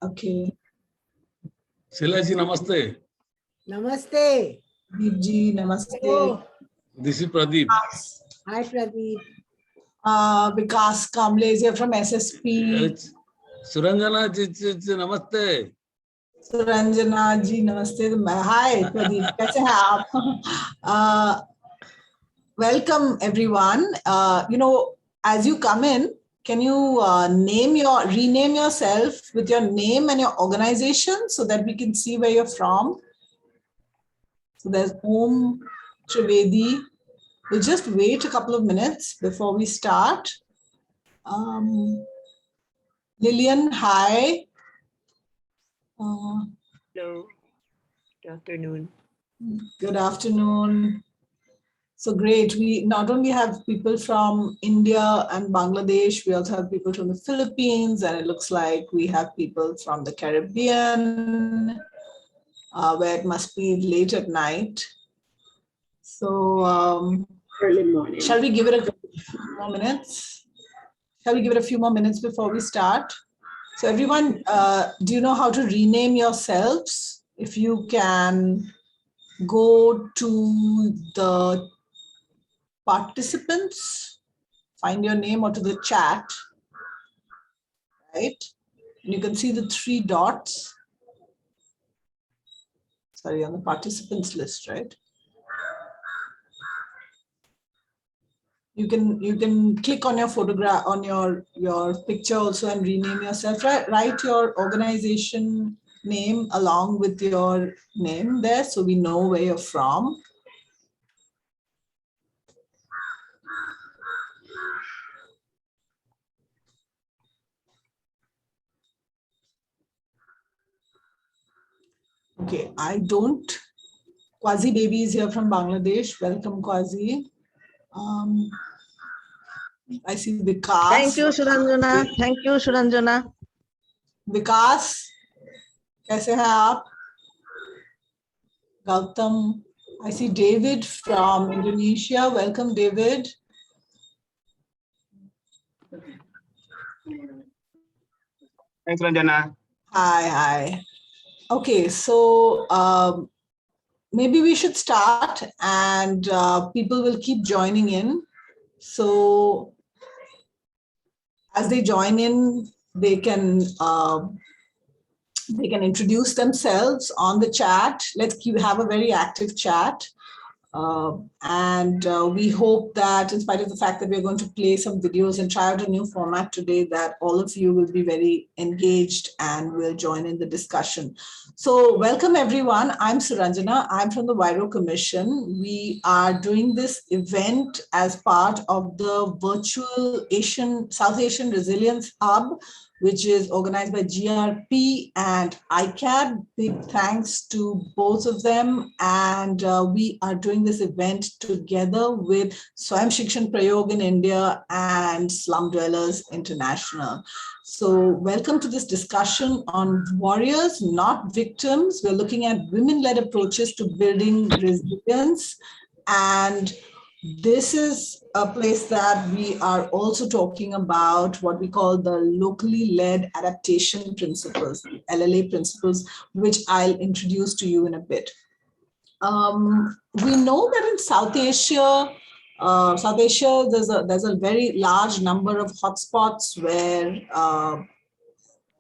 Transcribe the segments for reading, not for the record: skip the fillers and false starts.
Okay. Sheila ji, namaste. Namaste. Deep ji, namaste. Oh, This is Pradeep. hi Pradeep. Vikas Kamble is here from SSP. Suranjana ji, namaste. Suranjana ji, namaste. Hi, Pradeep. कैसे हैं आप? Welcome, everyone. As you come in, can you rename yourself with your name and your organization so that we can see where you're from? So there's Om Trivedi. We'll just wait a couple of minutes before we start. Lillian, hi. Hello. Good afternoon. Good afternoon. So great. We not only have people from India and Bangladesh, we also have people from the Philippines, and it looks like we have people from the Caribbean, where it must be late at night. So Early morning. shall we give it a few more minutes? Shall we give it a few more minutes before we start? So everyone, do you know how to rename yourselves? If you can go to the participants, find your name, or to the chat, right? And you can see the 3 dots. Sorry, on the participants list, right? You can click on your photograph, on your picture also, and rename yourself. Write your organization name along with your name there, so we know where you're from. Okay, I don't. Quasi Baby is here from Bangladesh. Welcome, Quasi. I see Vikas. Thank you, Suranjana. Thank you, Suranjana. विकास कैसे हैं आप? Gautam. I see David from Indonesia. Welcome, David. Thanks, Ranjana. Hi. Okay, so maybe we should start, and people will keep joining in. So as they join in, they can introduce themselves on the chat. Let's have a very active chat. We hope that, in spite of the fact that we're going to play some videos and try out a new format today, that all of you will be very engaged and will join in the discussion. So welcome, everyone. I'm Suranjana. I'm from the Huairou Commission. We are doing this event as part of the virtual South Asian Resilience Hub, which is organized by GRP and ICAD. Big thanks to both of them. And we are doing this event together with Swayam Shikshan Prayog in India and Slum Dwellers International. So welcome to this discussion on warriors, not victims. We're looking at women-led approaches to building resilience. And this is a place that we are also talking about what we call the locally led adaptation principles, LLA principles, which I'll introduce to you in a bit. We know that in South Asia, there's a very large number of hotspots where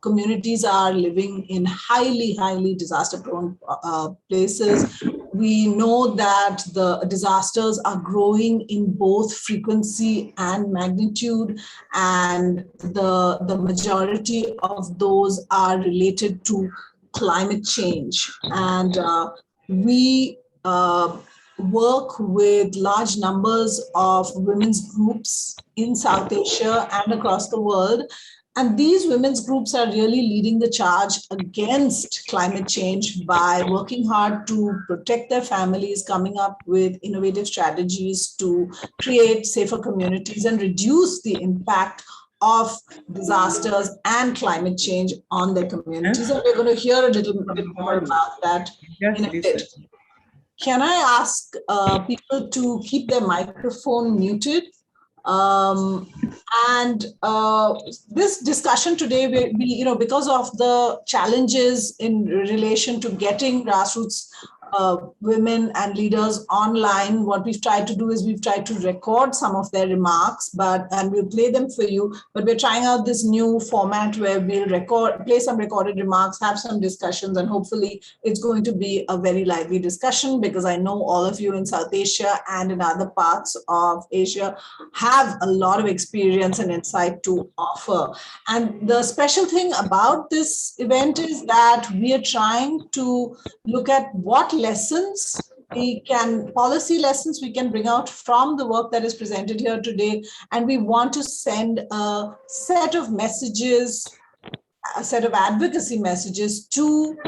communities are living in highly disaster-prone places. We know that the disasters are growing in both frequency and magnitude, and the majority of those are related to climate change. And we work with large numbers of women's groups in South Asia and across the world. And these women's groups are really leading the charge against climate change by working hard to protect their families, coming up with innovative strategies to create safer communities and reduce the impact of disasters and climate change on their communities. And we're going to hear a little bit more about that in a bit. Can I ask people to keep their microphone muted? This discussion today, because of the challenges in relation to getting grassroots women and leaders online, what we've tried to do is we've tried to record some of their remarks, and we'll play them for you. But we're trying out this new format where we'll play some recorded remarks, have some discussions, and hopefully it's going to be a very lively discussion, because I know all of you in South Asia and in other parts of Asia have a lot of experience and insight to offer. And the special thing about this event is that we are trying to look at what policy lessons we can bring out from the work that is presented here today. And we want to send a set of messages, a set of advocacy messages to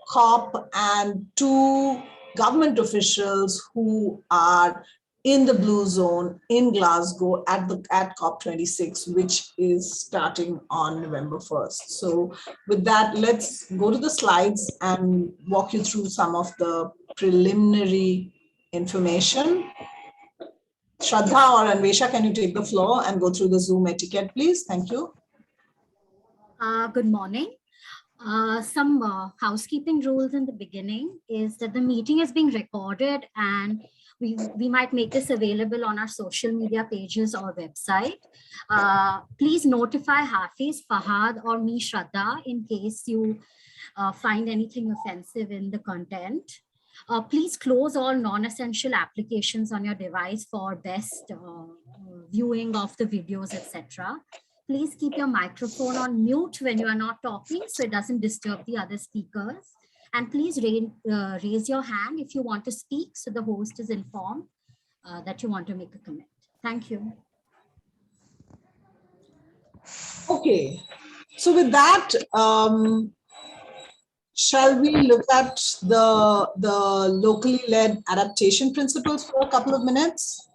COP and to government officials who are in the blue zone in Glasgow at COP26, which is starting on November 1st. So with that, let's go to the slides and walk you through some of the preliminary information. Shraddha or Anvesha, can you take the floor and go through the Zoom etiquette, please? Thank you. Good morning. Some housekeeping rules in the beginning is that the meeting is being recorded, and we might make this available on our social media pages or website. Please notify Hafiz, Fahad, or me, Shraddha, in case you find anything offensive in the content. Please close all non-essential applications on your device for best viewing of the videos, etc. Please keep your microphone on mute when you are not talking, so it doesn't disturb the other speakers. And please raise your hand if you want to speak, so the host is informed that you want to make a comment. Thank you. Okay, so with that, shall we look at the locally led adaptation principles for a couple of minutes?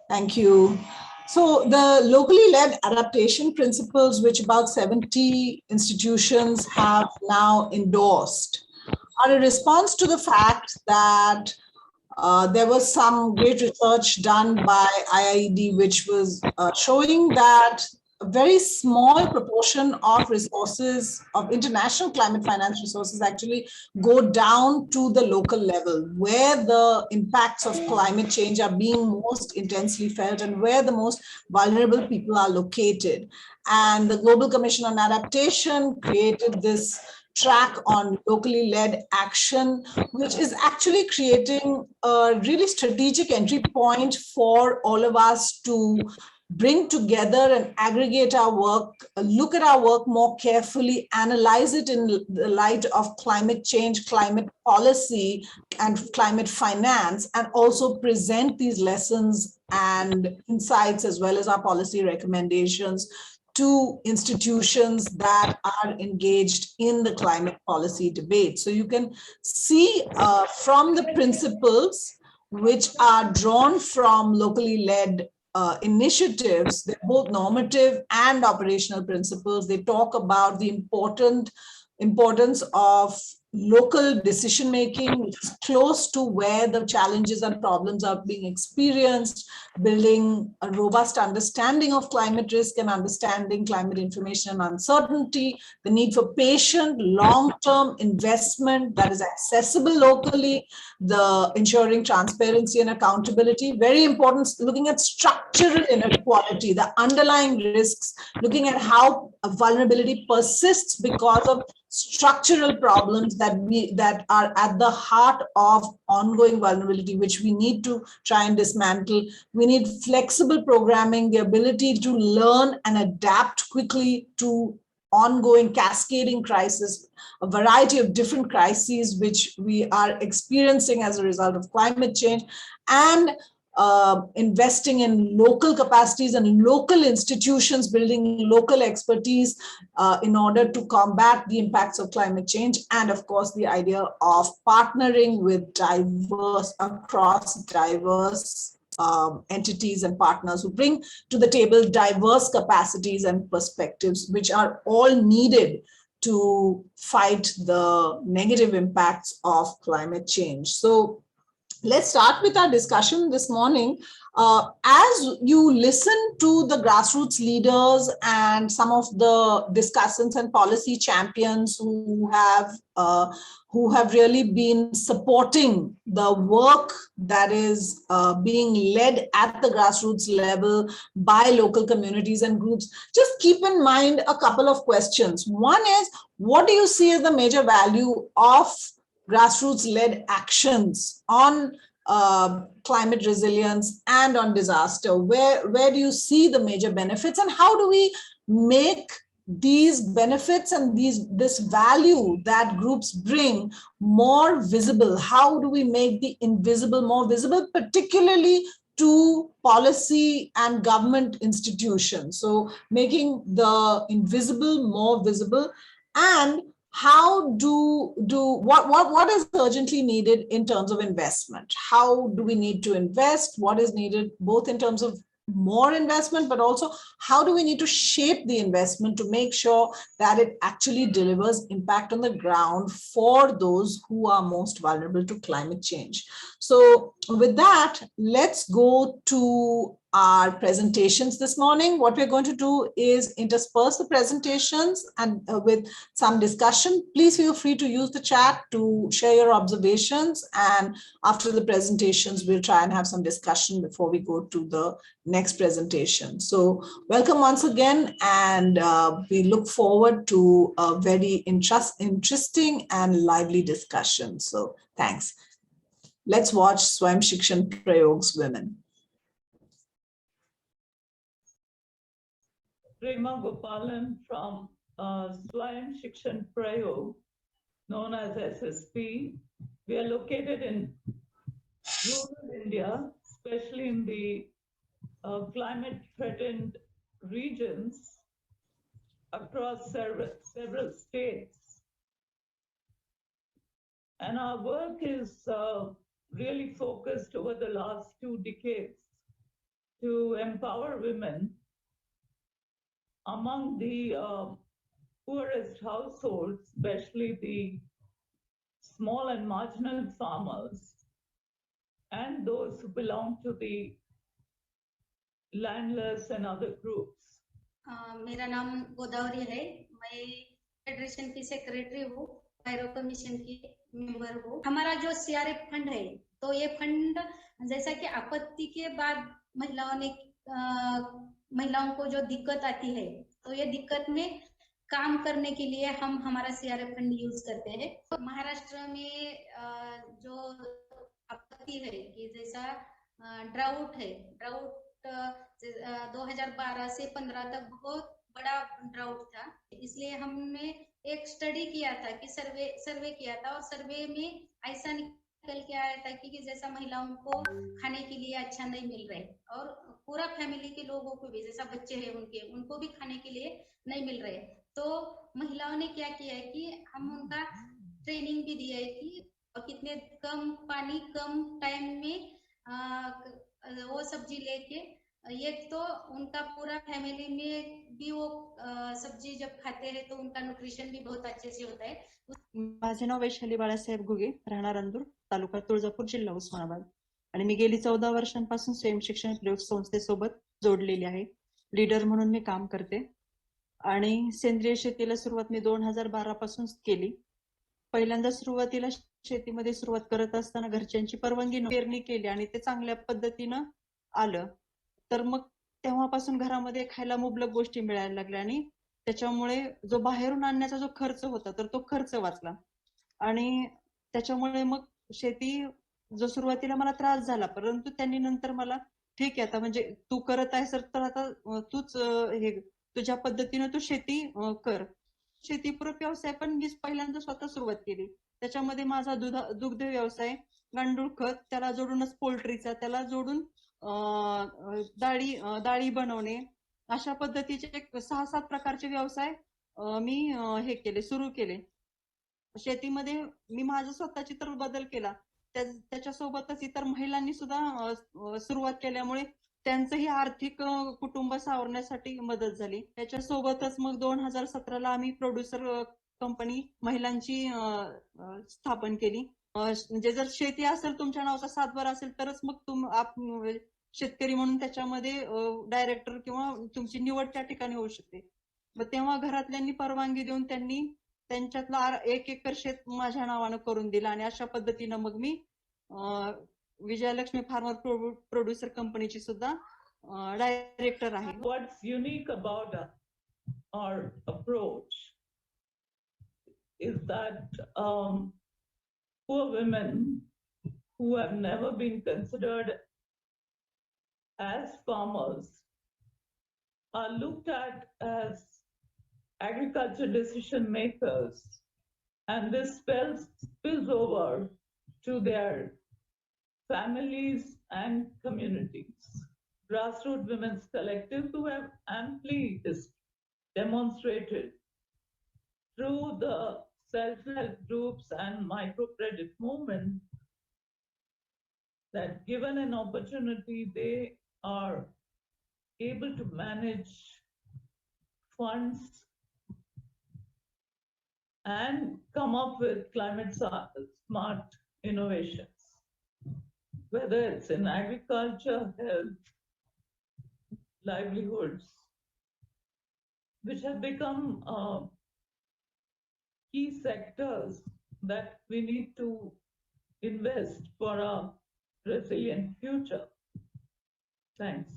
Thank you. So the locally led adaptation principles, which about 70 institutions have now endorsed, are a response to the fact that there was some great research done by IIED, which was showing that a very small proportion of resources, of international climate finance resources, actually go down to the local level, where the impacts of climate change are being most intensely felt and where the most vulnerable people are located. And the Global Commission on Adaptation created this track on locally led action, which is actually creating a really strategic entry point for all of us to bring together and aggregate our work, look at our work more carefully, analyze it in the light of climate change, climate policy, and climate finance, and also present these lessons and insights as well as our policy recommendations to institutions that are engaged in the climate policy debate. So you can see from the principles which are drawn from locally led initiatives, they're both normative and operational principles. They talk about the importance of local decision making, which is close to where the challenges and problems are being experienced, building a robust understanding of climate risk and understanding climate information and uncertainty, the need for patient, long-term investment that is accessible locally, the ensuring transparency and accountability, very important, looking at structural inequality, the underlying risks, looking at how vulnerability persists because of structural problems that are at the heart of ongoing vulnerability, which we need to try and dismantle. We need flexible programming, the ability to learn and adapt quickly to ongoing cascading crisis, a variety of different crises which we are experiencing as a result of climate change, and investing in local capacities and local institutions, building local expertise in order to combat the impacts of climate change. And of course, the idea of partnering with diverse entities and partners who bring to the table diverse capacities and perspectives, which are all needed to fight the negative impacts of climate change. So let's start with our discussion this morning. As you listen to the grassroots leaders and some of the discussants and policy champions who have really been supporting the work that is being led at the grassroots level by local communities and groups, just keep in mind a couple of questions. One is, what do you see as the major value of grassroots-led actions on climate resilience and on disaster? Where do you see the major benefits, and how do we make these benefits and this value that groups bring more visible? How do we make the invisible more visible, particularly to policy and government institutions? So making the invisible more visible. And how what is urgently needed in terms of investment? How do we need to invest? What is needed both in terms of more investment, but also how do we need to shape the investment to make sure that it actually delivers impact on the ground for those who are most vulnerable to climate change? So with that, let's go to our presentations this morning. What we're going to do is intersperse the presentations and with some discussion. Please feel free to use the chat to share your observations, and after the presentations we'll try and have some discussion before we go to the next presentation. So welcome once again, and we look forward to a very interesting and lively discussion. So thanks. Let's watch Swayam Shikshan Prayog's Women. Prema Gopalan from Swayam Shikshan Prayog, known as SSP. We are located in rural India, especially in the climate-threatened regions across several states. And our work is really focused over the last 2 decades to empower women among the poorest households, especially the small and marginal farmers, and those who belong to the landless and other groups. मेरा नाम गोदावरी है, मैं federation की secretary हूँ, वायरो commission की member हूँ। हमारा जो सीआरएफ फंड है, तो ये फंड जैसा कि आपत्ति के बाद महिलाओं को जो दिक्कत आती है, तो ये दिक्कत में काम करने के लिए हम हमारा सीआरएफ फंड यूज करते हैं। तो महाराष्ट्र में जो आपत्ति है कि जैसा ड्राउट है, ड्राउट 2012 से 15 तक बहुत बड़ा ड्राउट था, इसलिए हमने एक स्टडी किया था कि सर्वे किया था, और सर्वे में ऐसा निकल के आया था कि जैसा महिलाओं को खाने के लिए अच्छा नहीं मिल रहा है, और पूरा फैमिली के लोगों को भी, जैसा बच्चे हैं उनको भी खाने के लिए नहीं मिल रहे। तो महिलाओं ने क्या किया है कि हम उनका ट्रेनिंग भी दिया है कि कितने कम पानी कम टाइम में वो सब्जी लेके, ये तो उनका पूरा फैमिली में भी वो सब्जी जब खाते हैं तो उनका न्यूट्रिशन भी बहुत अच्छे से होता है। माझे नाव वैशाली बाळासाहेब घुगे, राहणार अंदूर, तालुका तुळजापूर, जिल्हा उस्मानाबाद, आणि मी गेली 14 वर्षांपासून स्वयं शिक्षण प्रयोग संस्थेसोबत जोडलेली आहे। लीडर म्हणून मी काम करते, आणि सेंद्रिय शेतीला सुरुवात मी 2012 पासून केली। पहिल्यांदा सुरुवातीला शेतीमध्ये सुरुवात करत असताना घरच्यांची परवानगी न पेरणी केली आणि ते चांगल्या पद्धतीनं आलं, तर मग तेव्हापासून घरामध्ये खायला मुबलक गोष्टी मिळायला लागल्या, आणि त्याच्यामुळे जो बाहेरून आणण्याचा जो खर्च होता तर तो खर्च वाचला। आणि त्याच्यामुळे मग शेती जो सुरुवातीला मला त्रास झाला, परंतु त्यांनी नंतर मला ठीक आहे आता म्हणजे तू करत आहेस तर आता तूच हे तुझ्या पद्धतीने तू शेती कर। शेतीपूरक व्यवसाय पण मी पहिल्यांदा स्वतः सुरुवात केली। त्याच्यामध्ये माझा दुग्ध व्यवसाय, गांडूळ खत, त्याला जोडूनच पोल्ट्रीचा, त्याला जोडून डाळी बनवणे, अशा पद्धतीचे 6-7 प्रकारचे व्यवसाय मी हे केले, सुरू केले। शेतीमध्ये मी माझा स्वतःची तर बदल केला, त्याच्यासोबतच इतर महिलांनी सुद्धा सुरुवात केल्यामुळे त्यांचंही आर्थिक कुटुंब सावरण्यासाठी मदत झाली। त्याच्यासोबतच मग 2017ला आम्ही प्रोड्युसर कंपनी महिलांची स्थापन केली. म्हणजे जर शेती असेल तुमच्या नावाचा सातबारा असेल तरच मग शेतकरी म्हणून त्याच्यामध्ये डायरेक्टर किंवा तुमची निवड त्या ठिकाणी होऊ शकते. मग तेव्हा घरातल्यांनी परवानगी देऊन त्यांनी त्यांच्यातला 1 एकर शेत माझ्या नावानं करून दिलं आणि अशा पद्धतीनं मग मी विजयलक्ष्मी फार्मर प्रोड्युसर कंपनीची सुद्धा डायरेक्टर आहे. What's unique about our approach is that poor women who have never been considered as farmers are looked at as agriculture decision makers, and this spills over to their families and communities. Grassroots women's collectives who have amply demonstrated through the self-help groups and microcredit movement that given an opportunity, they are able to manage funds and come up with climate smart innovations, whether it's in agriculture, health, livelihoods, which have become key sectors that we need to invest for a resilient future. Thanks.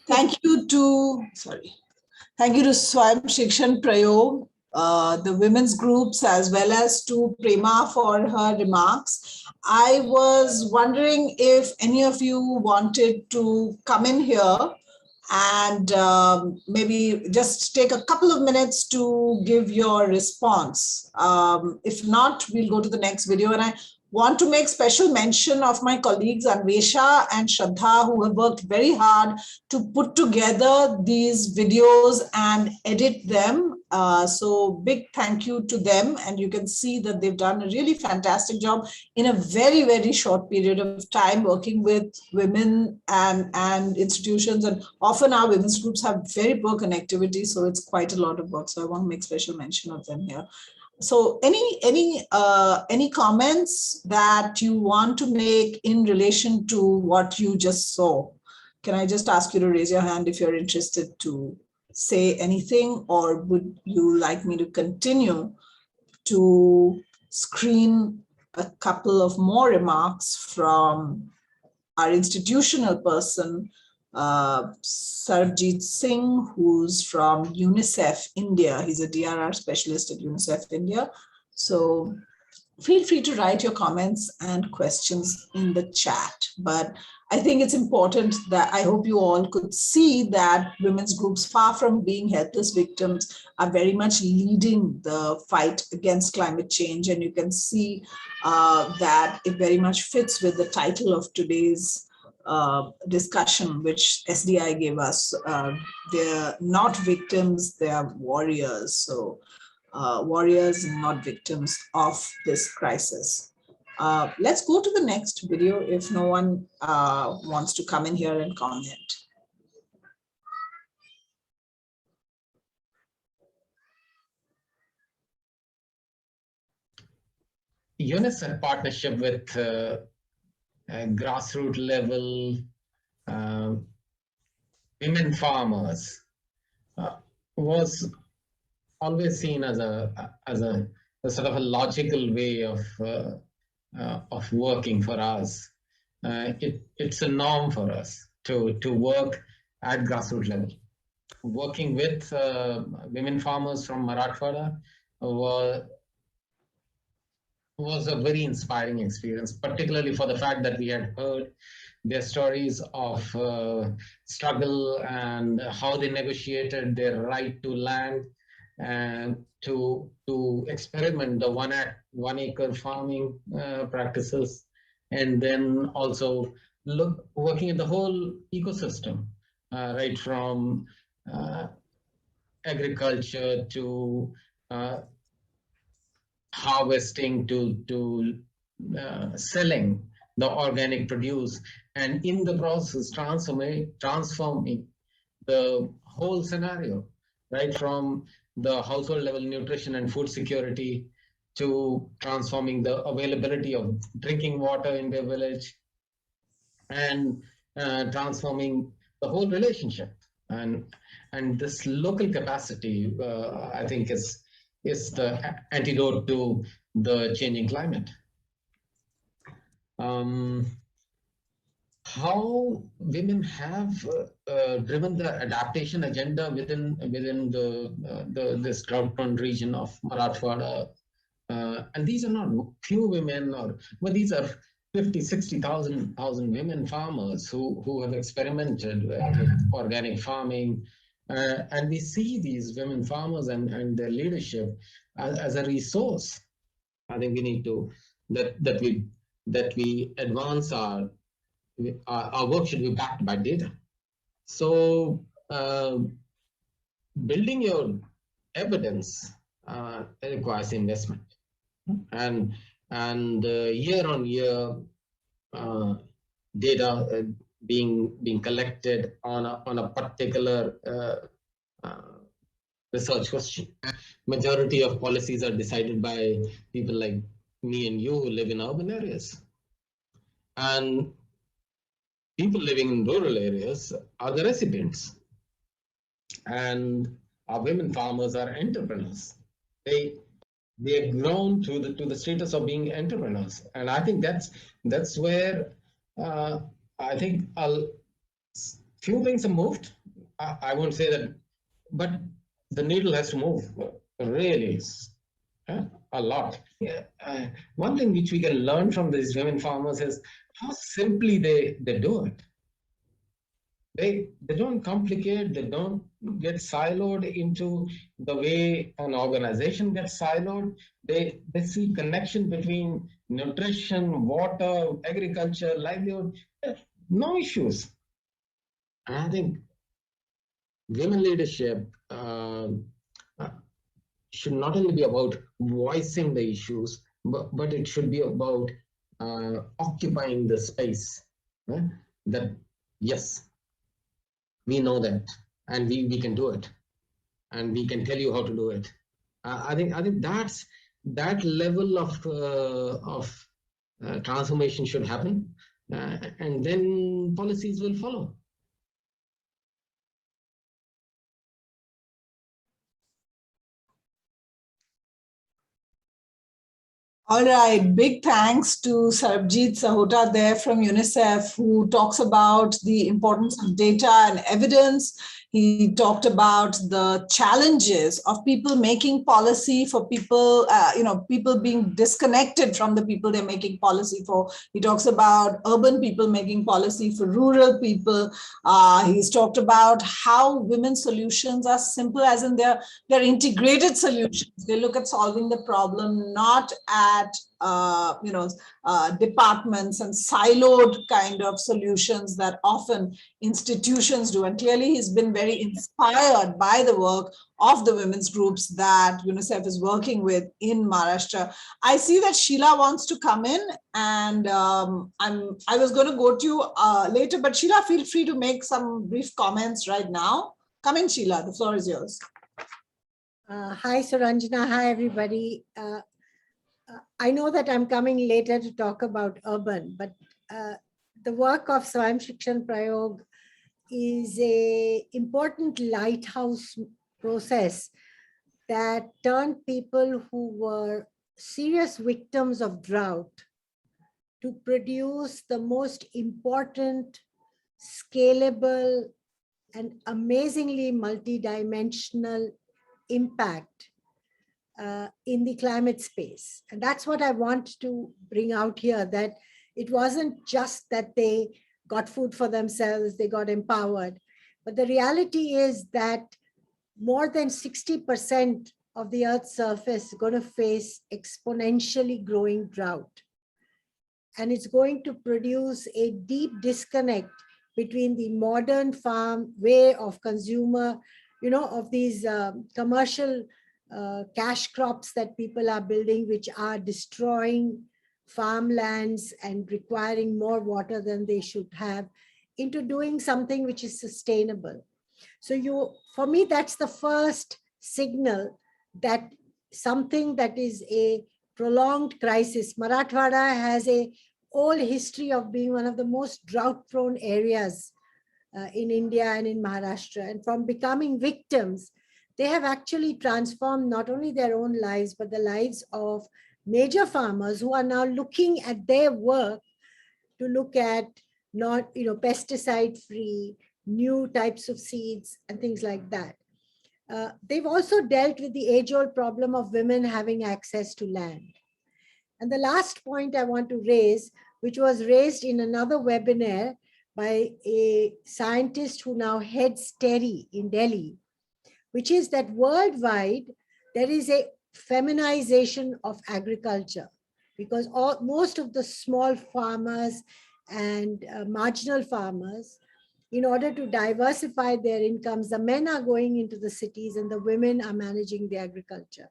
Thank you to Swayam, Shikshan, Prayog, the women's groups, as well as to Prema for her remarks. I was wondering if any of you wanted to come in here and maybe just take a couple of minutes to give your response. If not, we'll go to the next video. And I want to make special mention of my colleagues Anvesha and Shraddha, who have worked very hard to put together these videos and edit them. So big thank you to them. And you can see that they've done a really fantastic job in a very, very short period of time working with women and institutions. And often our women's groups have very poor connectivity, so it's quite a lot of work. So I want to make special mention of them here. So any comments that you want to make in relation to what you just saw? Can I just ask you to raise your hand if you're interested to say anything, or would you like me to continue to screen a couple of more remarks from our institutional person, Sarabjit Singh, who's from UNICEF India. He's a DRR specialist at UNICEF India. So feel free to write your comments and questions in the chat. But I think it's important that I hope you all could see that women's groups, far from being helpless victims, are very much leading the fight against climate change. And you can see that it very much fits with the title of today's discussion, which SDI gave us. They're not victims, they are warriors. So warriors and not victims of this crisis. Let's go to the next video if no one wants to come in here and comment. UNICEF partnership with grassroots level women farmers was always seen as a sort of a logical way of working for us. It's a norm for us to work at grassroots level. Working with women farmers from Marathwada was a very inspiring experience, particularly for the fact that we had heard their stories of struggle and how they negotiated their right to land and to experiment the one acre farming practices, and then also working at the whole ecosystem, right from agriculture to harvesting to selling the organic produce, and in the process transforming the whole scenario, right from the household level nutrition and food security to transforming the availability of drinking water in their village, and transforming the whole relationship. And this local capacity, I think, is the antidote to the changing climate. How women have driven the adaptation agenda within this drought-prone region of Marathwada, and these are not few women, but these are 50, 60,000 women farmers who have experimented with organic farming, and we see these women farmers and their leadership as a resource. I think we need to that we advance our work should be backed by data. So building your evidence requires investment, and year on year data being collected on a particular research question. Majority of policies are decided by people like me and you who live in urban areas, and people living in rural areas are the recipients, and our women farmers are entrepreneurs. They have grown to the status of being entrepreneurs, and I think that's where I think few things have moved. I won't say that, but the needle has to move really a lot. One thing which we can learn from these women farmers is how simply they do it. They don't complicate, they don't get siloed into the way an organization gets siloed. They see connection between nutrition, water, agriculture, livelihood, no issues. And I think women leadership should not only be about voicing the issues, but it should be about occupying the space. That yes, we know that, and we can do it, and we can tell you how to do it. I think that's that level of transformation should happen, and then policies will follow. All right, big thanks to Sarabjit Sahota there from UNICEF, who talks about the importance of data and evidence. He talked about the challenges of people making policy for people, people being disconnected from the people they're making policy for. He talks about urban people making policy for rural people. He's talked about how women's solutions are simple, as in they're integrated solutions. They look at solving the problem, not at departments and siloed kind of solutions that often institutions do. And clearly he's been very inspired by the work of the women's groups that UNICEF is working with in Maharashtra. I see that Sheila wants to come in, and I was going to go to you later, but Sheila, feel free to make some brief comments right now. Come in, Sheila, the floor is yours. Hi, Suranjana. Hi, everybody. I know that I'm coming later to talk about urban, but the work of Swayam Shikshan Prayog is an important lighthouse process that turned people who were serious victims of drought to produce the most important, scalable, and amazingly multidimensional impact in the climate space. And that's what I want to bring out here, that it wasn't just that they got food for themselves, they got empowered, but the reality is that more than 60% of the Earth's surface is going to face exponentially growing drought. And it's going to produce a deep disconnect between the modern farm way of consumer, of these commercial cash crops that people are building, which are destroying farmlands and requiring more water than they should have into doing something which is sustainable. So for me, that's the first signal that something that is a prolonged crisis. Marathwada has a whole history of being one of the most drought-prone areas in India and in Maharashtra. And from becoming victims, they have actually transformed not only their own lives, but the lives of major farmers who are now looking at their work to look at not, pesticide-free, new types of seeds and things like that. They've also dealt with the age-old problem of women having access to land. And the last point I want to raise, which was raised in another webinar by a scientist who now heads TERI in Delhi, which is that worldwide, there is a feminization of agriculture because most of the small farmers and marginal farmers, in order to diversify their incomes, the men are going into the cities and the women are managing the agriculture.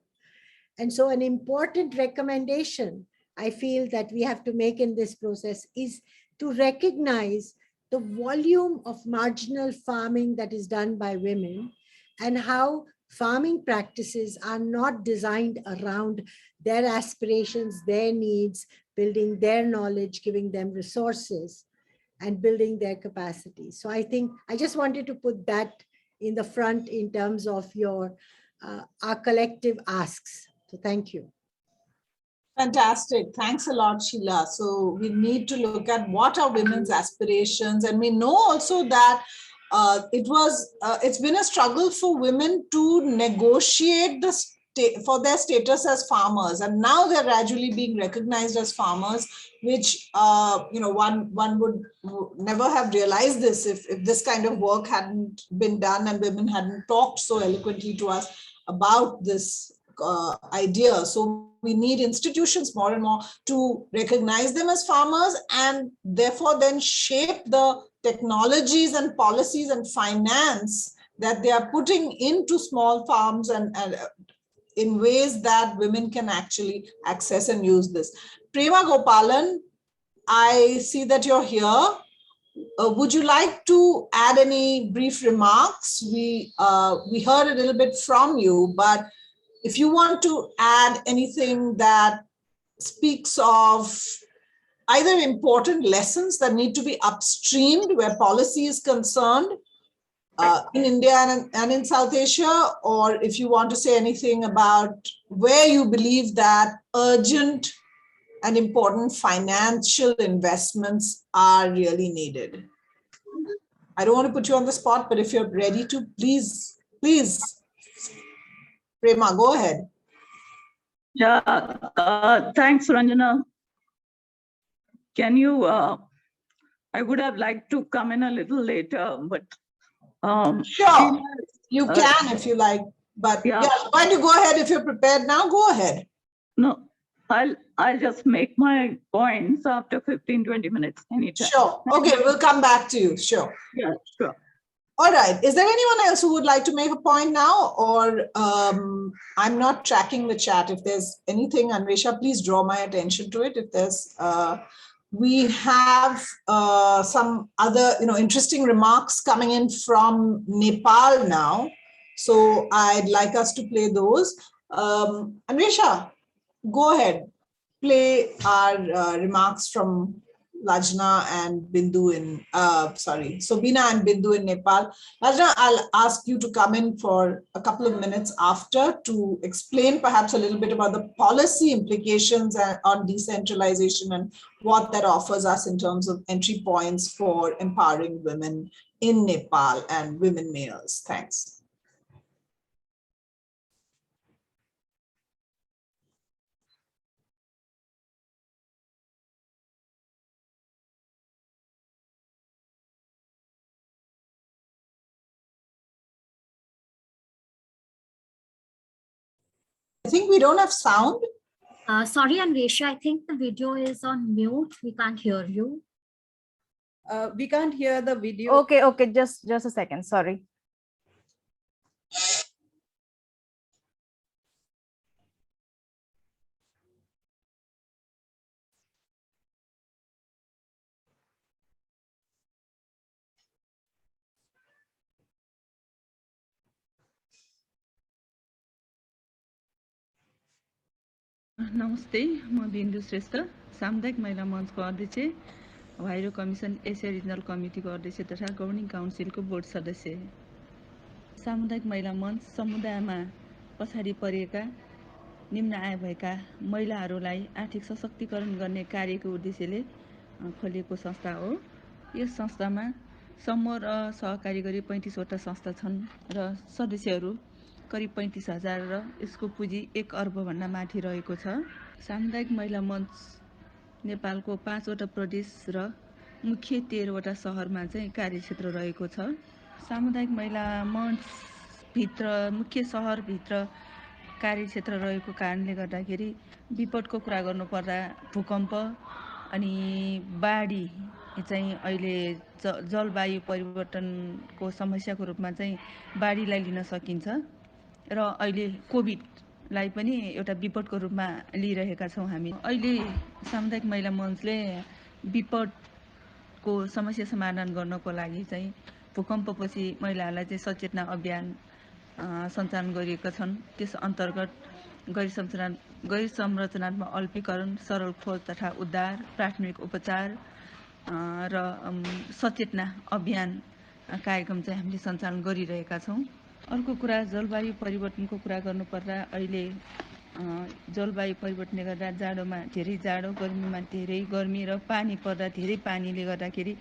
And so an important recommendation I feel that we have to make in this process is to recognize the volume of marginal farming that is done by women and how farming practices are not designed around their aspirations, their needs, building their knowledge, giving them resources, and building their capacity. So I think I just wanted to put that in the front in terms of our collective asks. So thank you. Fantastic. Thanks a lot, Sheila. So we need to look at what are women's aspirations. And we know also that it's been a struggle for women to negotiate for their status as farmers. And now they're gradually being recognized as farmers, which, one would never have realized this if this kind of work hadn't been done and women hadn't talked so eloquently to us about this idea. So we need institutions more and more to recognize them as farmers and therefore then shape the technologies and policies and finance that they are putting into small farms and in ways that women can actually access and use this. Prema Gopalan, I see that you're here. Would you like to add any brief remarks? We heard a little bit from you, but if you want to add anything that speaks of either important lessons that need to be upstreamed where policy is concerned in India and in South Asia, or if you want to say anything about where you believe that urgent and important financial investments are really needed. I don't want to put you on the spot, but if you're ready to, please, Prema, go ahead. Yeah, thanks, Ranjana. Can you, I would have liked to come in a little later, but. Sure, you can if you like, but yeah, why don't you go ahead if you're prepared now, go ahead. No, I'll just make my points after 15-20 minutes anytime. Sure, okay, we'll come back to you, sure. Yeah, sure. All right, is there anyone else who would like to make a point now, or I'm not tracking the chat. If there's anything, Anvesha, please draw my attention to it. If there's, we have some other, interesting remarks coming in from Nepal now. So I'd like us to play those. Anvesha, go ahead, play our remarks from Lajna and Bindu in, Sobina and Bindu in Nepal. Lajna, I'll ask you to come in for a couple of minutes after to explain perhaps a little bit about the policy implications on decentralization and what that offers us in terms of entry points for empowering women in Nepal and women mayors. Thanks. I think we don't have sound. Sorry, Anvesha, I think the video is on mute. We can't hear you. We can't hear the video. Okay, just a second, sorry. नमस्ते, म बिन्दु श्रेष्ठ, सामुदायिक महिला मञ्चको अध्यक्ष, व्हाइरो commission एसिया regional कमिटीको अध्यक्ष तथा governing काउन्सिलको board सदस्य। सामुदायिक महिला मञ्च समुदायमा पछाडि परेका निम्न आय भएका महिलाहरूलाई आर्थिक सशक्तिकरण गर्ने कार्यको उद्देश्यले खोलिएको संस्था हो। यस संस्थामा समूह र सहकारी गरी 35 वटा संस्था छन् र सदस्यहरू करिब 35,000 र यसको पुँजी 1 अर्बभन्दा माथि रहेको छ। सामुदायिक महिला मञ्च नेपालको 5 वटा प्रदेश र मुख्य 13 वटा सहरमा चाहिँ कार्यक्षेत्र रहेको छ। सामुदायिक महिला मञ्चभित्र मुख्य सहरभित्र कार्यक्षेत्र रहेको कारणले गर्दाखेरि विपदको कुरा गर्नुपर्दा भूकम्प अनि बाढी चाहिँ अहिले जलवायु परिवर्तनको समस्याको रूपमा चाहिँ बाढीलाई लिन सकिन्छ र अहिले कोभिडलाई पनि एउटा विपदको रूपमा लिइरहेका छौँ हामी। अहिले सामुदायिक महिला मञ्चले विपदको समस्या समाधान गर्नको लागि चाहिँ भूकम्पपछि महिलाहरूलाई चाहिँ सचेतना अभियान सञ्चालन गरिएका छन्। त्यस अन्तर्गत गैर संरचनात्मक अल्पीकरण, सरल खोज तथा उद्धार, प्राथमिक उपचार र सचेतना अभियान कार्यक्रम चाहिँ हामीले सञ्चालन गरिरहेका छौँ। अर्को कुरा जलवायु परिवर्तनको कुरा गर्नुपर्दा अहिले जलवायु परिवर्तनले गर्दा जाडोमा धेरै जाडो, गर्मीमा धेरै गर्मी र पानी पर्दा धेरै पानीले गर्दाखेरि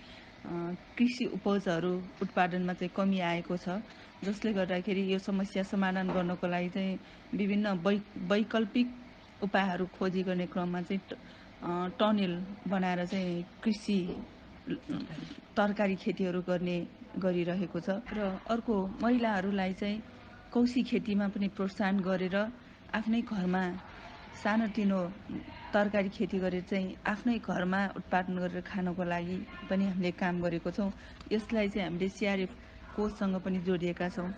कृषि उपजहरू उत्पादनमा चाहिँ कमी आएको छ, जसले गर्दाखेरि यो समस्या समाधान गर्नको लागि चाहिँ विभिन्न वैकल्पिक उपायहरू खोजी गर्ने क्रममा चाहिँ टनेल बनाएर चाहिँ कृषि तरकारी खेतीहरू गरिरहेको छ। र अर्को महिलाहरूलाई चाहिँ कौशी खेतीमा पनि प्रोत्साहन गरेर आफ्नै घरमा सानोतिनो तरकारी खेती गरेर चाहिँ आफ्नै घरमा उत्पादन गरेर खानको लागि पनि हामीले काम गरेको छौँ। यसलाई चाहिँ हामीले सिआरएफ कोषसँग पनि जोडिएका छौँ।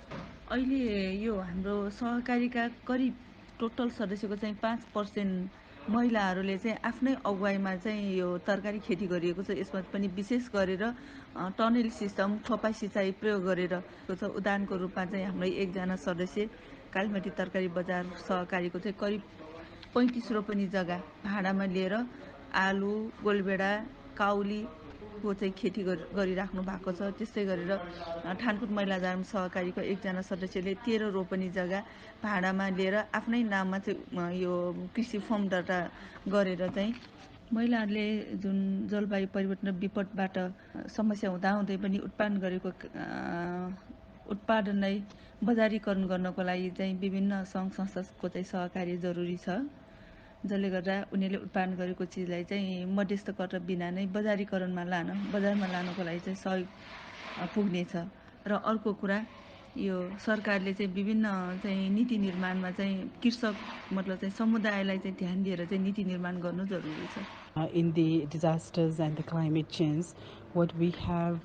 अहिले यो हाम्रो सहकारीका करिब टोटल सदस्यको चाहिँ 5% महिलाहरूले चाहिँ आफ्नै अगुवाईमा चाहिँ यो तरकारी खेती गरिएको छ। यसमा पनि विशेष गरेर टनेल सिस्टम, थोपा सिँचाइ प्रयोग गरेर उदाहरणको रूपमा चाहिँ हाम्रो एकजना सदस्य कालीमाटी तरकारी बजार सहकारीको चाहिँ करिब 35 रोपनी जग्गा भाडामा लिएर आलु, गोलबेडा, काउलीको चाहिँ खेती गरिराख्नु भएको छ। त्यस्तै गरेर ठानपुट महिला जाम सहकारीको एकजना सदस्यले 13 रोपनी जग्गा भाडामा लिएर आफ्नै नाममा चाहिँ यो कृषि फर्म दर्ता गरेर चाहिँ महिलाहरूले जुन जलवायु परिवर्तन विपदबाट समस्या हुँदाहुँदै पनि उत्पादन गरेको उत्पादनलाई बजारीकरण गर्नको लागि चाहिँ विभिन्न सङ्घ संस्थाको चाहिँ सहकार्य जरुरी छ, जसले गर्दा उनीहरूले उत्पादन गरेको चिजलाई चाहिँ मध्यस्थकर्ता बिना नै बजारीकरणमा बजारमा लानको लागि चाहिँ सहयोग पुग्नेछ। र अर्को कुरा यो सरकारले चाहिँ विभिन्न चाहिँ नीति निर्माणमा चाहिँ कृषक मतलब चाहिँ समुदायलाई चाहिँ ध्यान दिएर चाहिँ नीति निर्माण गर्नु जरुरी छ। In the disasters and the climate change, what we have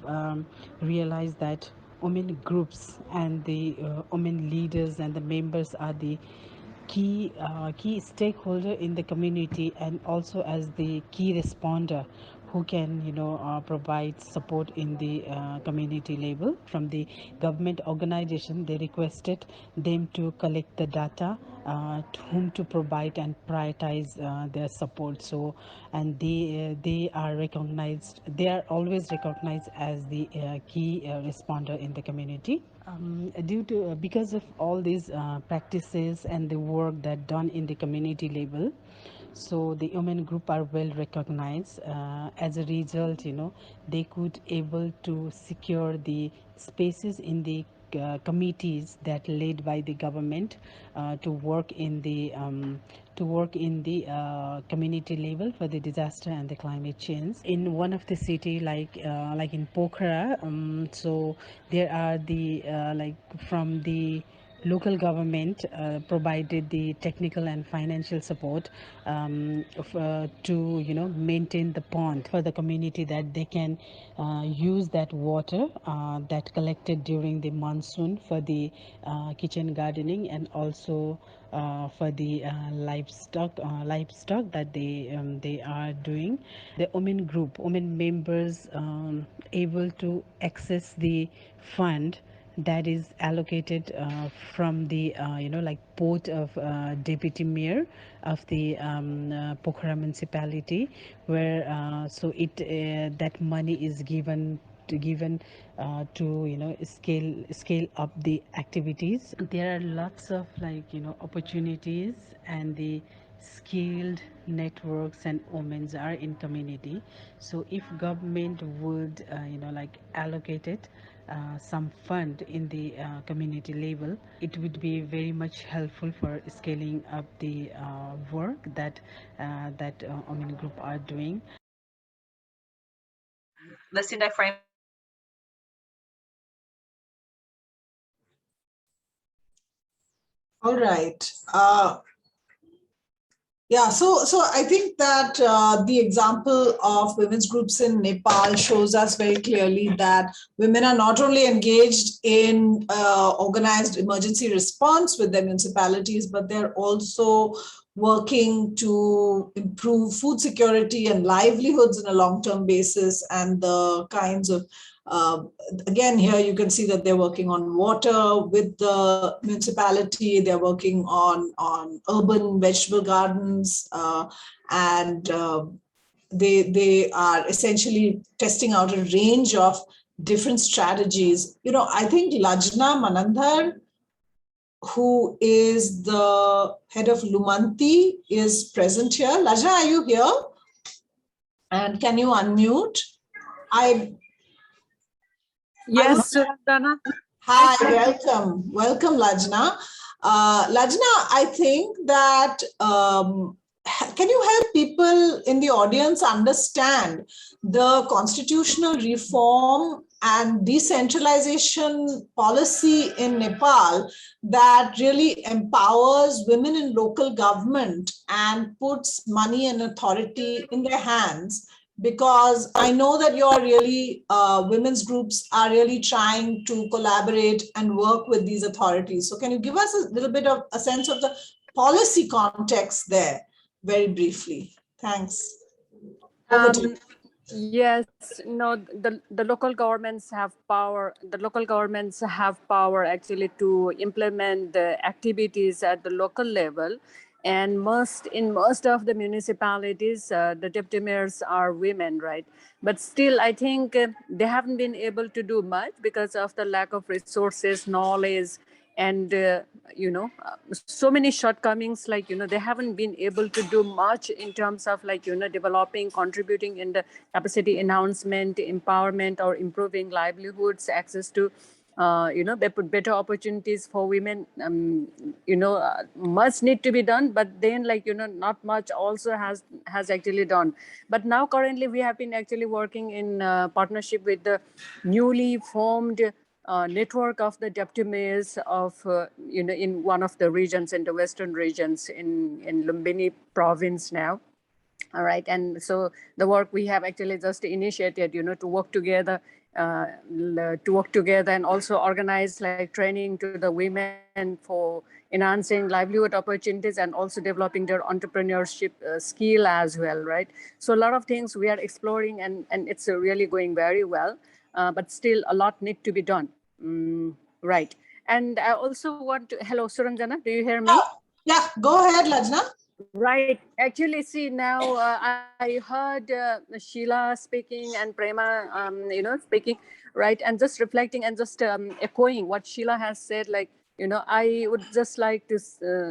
realized that women groups and the women leaders and the members are the key stakeholder in the community, and also as the key responder who can provide support in the community level. From the government organization, they requested them to collect the data to whom to provide and prioritize their support. So, and they are recognized, they are always recognized as the key responder in the community. Because of all these practices and the work that done in the community level, so the women group are well recognized. As a result, they could able to secure the spaces in the committees that led by the government to work in the community level for the disaster and the climate change. In one of the city like in Pokhara, so there are the from the local government provided the technical and financial support to maintain the pond for the community, that they can use that water that collected during the monsoon for the kitchen gardening, and also for the livestock that they are doing. The women group, women members able to access the fund that is allocated from the like port of deputy mayor of the Pokhara municipality, where so it that money is given to scale up the activities. There are lots of opportunities, and the skilled networks and women are in community. So if government would allocate it some fund in the community level, it would be very much helpful for scaling up the work that women group are doing. Lucinda Frame. All right. Yeah, so I think that the example of women's groups in Nepal shows us very clearly that women are not only engaged in organized emergency response with their municipalities, but they're also working to improve food security and livelihoods on a long-term basis, and the kinds of again, here you can see that they're working on water with the municipality. They're working on urban vegetable gardens, and they are essentially testing out a range of different strategies. I think Lajna Manandhar, who is the head of Lumanti, is present here. Lajna, are you here? And can you unmute? Yes, Dana. Hi, welcome. Welcome, Lajna. Lajna, I think that, can you help people in the audience understand the constitutional reform and decentralization policy in Nepal that really empowers women in local government and puts money and authority in their hands? Because I know that you're really, women's groups are really trying to collaborate and work with these authorities. So can you give us a little bit of a sense of the policy context there, very briefly? Thanks. Over to you. Yes, no, the local governments have power. The local governments have power actually to implement the activities at the local level. And in most of the municipalities, the deputy mayors are women, right? But still, I think they haven't been able to do much because of the lack of resources, knowledge, and so many shortcomings. They haven't been able to do much in terms of developing, contributing in the capacity enhancement, empowerment, or improving livelihoods, access to better opportunities for women. Much need to be done, but then not much also has actually done. But now currently we have been actually working in partnership with the newly formed network of the deputy mayors of in one of the regions, in the western regions, in Lumbini province now. All right, and so the work we have actually just initiated, to work together and also organize training to the women for enhancing livelihood opportunities and also developing their entrepreneurship skill as well, right? So a lot of things we are exploring, and it's really going very well, but still a lot need to be done. Right. And I also want to, hello, Suranjana, do you hear me? Yeah, go ahead, Lajna. Right. Actually, see, now I heard Sheila speaking and Prema, speaking, right? And just reflecting and just echoing what Sheila has said, I would just like to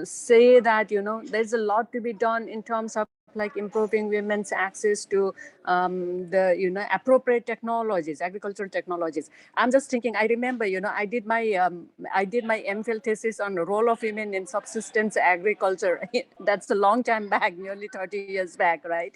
say that, there's a lot to be done in terms of improving women's access to the, appropriate technologies, agricultural technologies. I'm just thinking, I remember, I did my MPhil thesis on the role of women in subsistence agriculture. That's a long time back, nearly 30 years back, right?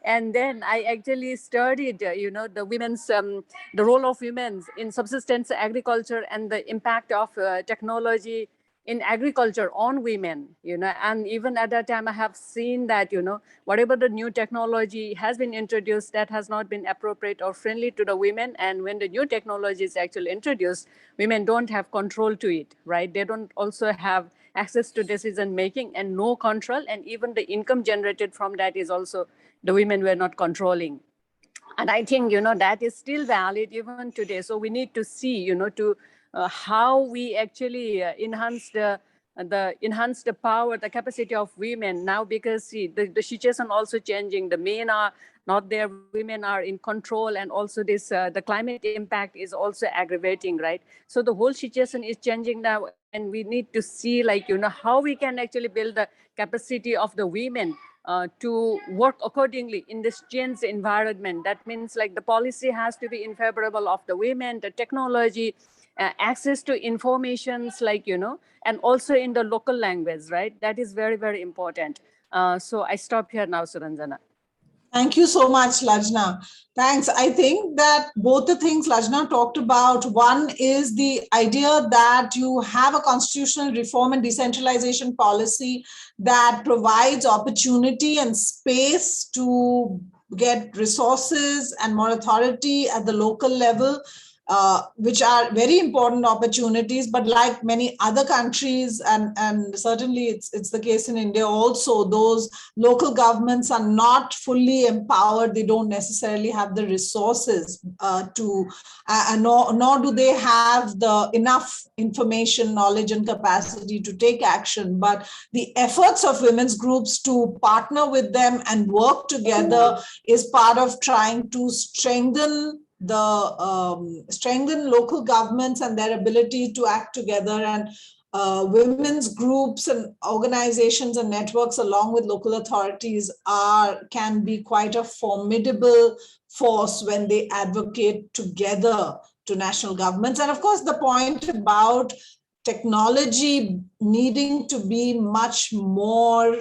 And then I actually studied, the women's, the role of women in subsistence agriculture and the impact of technology in agriculture on women, and even at that time I have seen that, whatever the new technology has been introduced that has not been appropriate or friendly to the women. And when the new technology is actually introduced, women don't have control to it, right? They don't also have access to decision making and no control. And even the income generated from that is also the women were not controlling. And I think, that is still valid even today. So we need to see, to how we actually enhance the power, the capacity of women now, because see, the situation also changing. The men are not there, women are in control, and also this the climate impact is also aggravating, right? So the whole situation is changing now, and we need to see, like, how we can actually build the capacity of the women to work accordingly in this changed environment. That means, like, the policy has to be in favorable of the women, the technology, access to informations, like, and also in the local language, right? That is very, very important. So I stop here now, Suranjana. Thank you so much, Lajna. Thanks. I think that both the things Lajna talked about, one is the idea that you have a constitutional reform and decentralization policy that provides opportunity and space to get resources and more authority at the local level, which are very important opportunities. But like many other countries, and certainly it's the case in India also, those local governments are not fully empowered. They don't necessarily have the resources nor do they have the enough information, knowledge, and capacity to take action. But the efforts of women's groups to partner with them and work together is part of trying to strengthen local governments and their ability to act together. And women's groups and organizations and networks along with local authorities can be quite a formidable force when they advocate together to national governments. And of course, the point about technology needing to be much more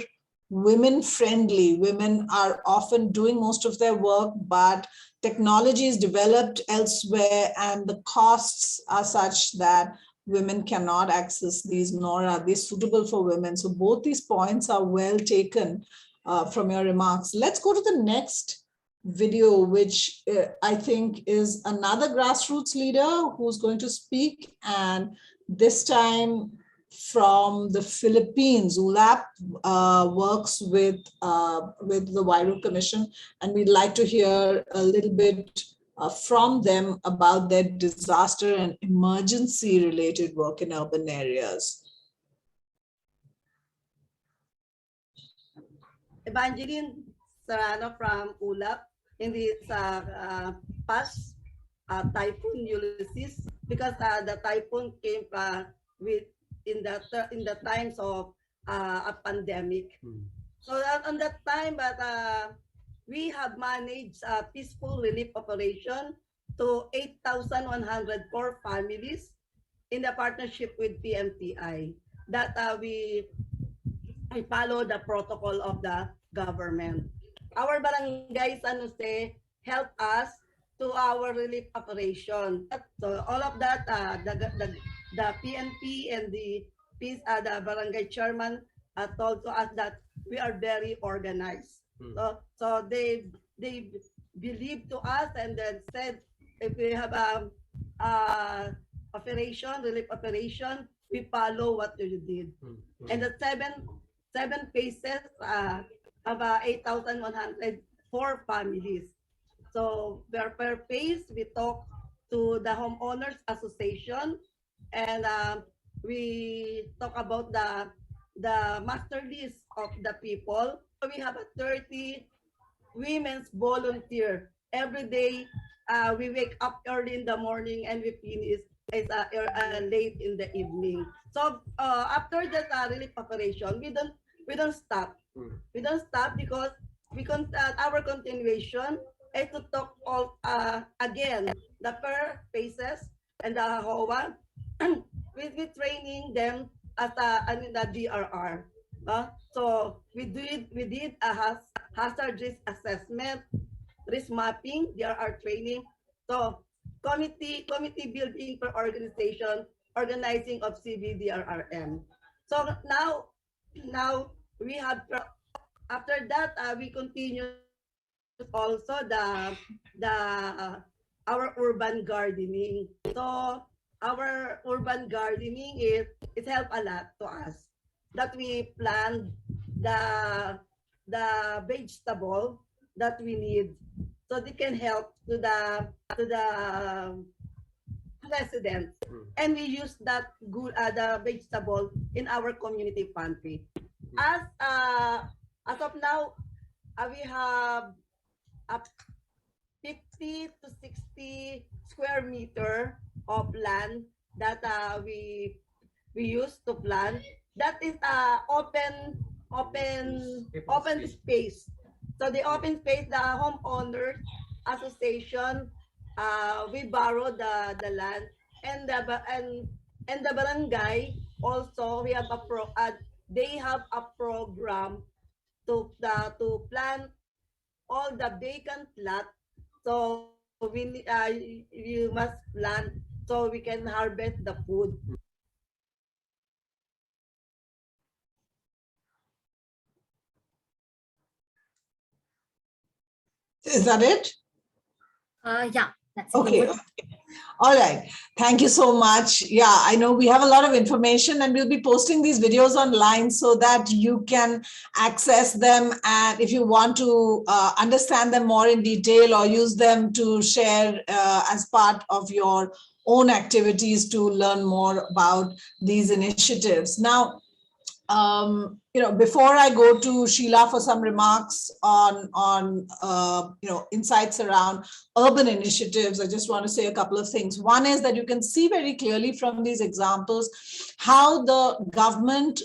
women friendly. Women are often doing most of their work, but technology is developed elsewhere, and the costs are such that women cannot access these, nor are they suitable for women. So both these points are well taken from your remarks. Let's go to the next video, which I think is another grassroots leader who's going to speak, and this time from the Philippines. ULAP works with the Huairou Commission, and we'd like to hear a little bit from them about their disaster and emergency related work in urban areas. Evangeline Serrano from ULAP in this past typhoon Ulysses, because the typhoon came in the times of a pandemic. So on that time, but we have managed a peaceful relief operation to 8,104 families in the partnership with PMTI. That we follow the protocol of the government. Our barangay San Jose helped us to our relief operation. So all of that, the PNP and the barangay chairman told to us that we are very organized. So they believed to us and then said, if we have relief operation, we follow what you did. And the seven cases of 8,104 families. So per phase, we talk to the homeowners association, and we talk about the master list of the people. We have 30 women's volunteer. Every day, we wake up early in the morning and we finish late in the evening. So after that relief operation, we don't stop. We don't stop because our continuation is to talk all again the per phases and the HOA. we training them as the DRR. So we did a hazard risk assessment, risk mapping, DRR training. So committee building per organization, organizing of CBDRRM. So now we have, after that we continue also our urban gardening. So our urban gardening it helped a lot to us that we plant the vegetable that we need, so they can help to the residents, and we use that good the vegetable in our community pantry. As of now, we have a 50 to 60 square meter of land that we use to plant. That is open space. So the open space, the homeowners association, we borrow the land, and the barangay also, we have they have a program to plant all the vacant lot. So you must plant so we can harvest the food. Is that it? Yeah, that's okay. it. All right. Thank you so much. Yeah, I know we have a lot of information, and we'll be posting these videos online so that you can access them. And if you want to understand them more in detail or use them to share as part of your own activities to learn more about these initiatives. Now, before I go to Sheila for some remarks on insights around urban initiatives, I just want to say a couple of things. One is that you can see very clearly from these examples how the government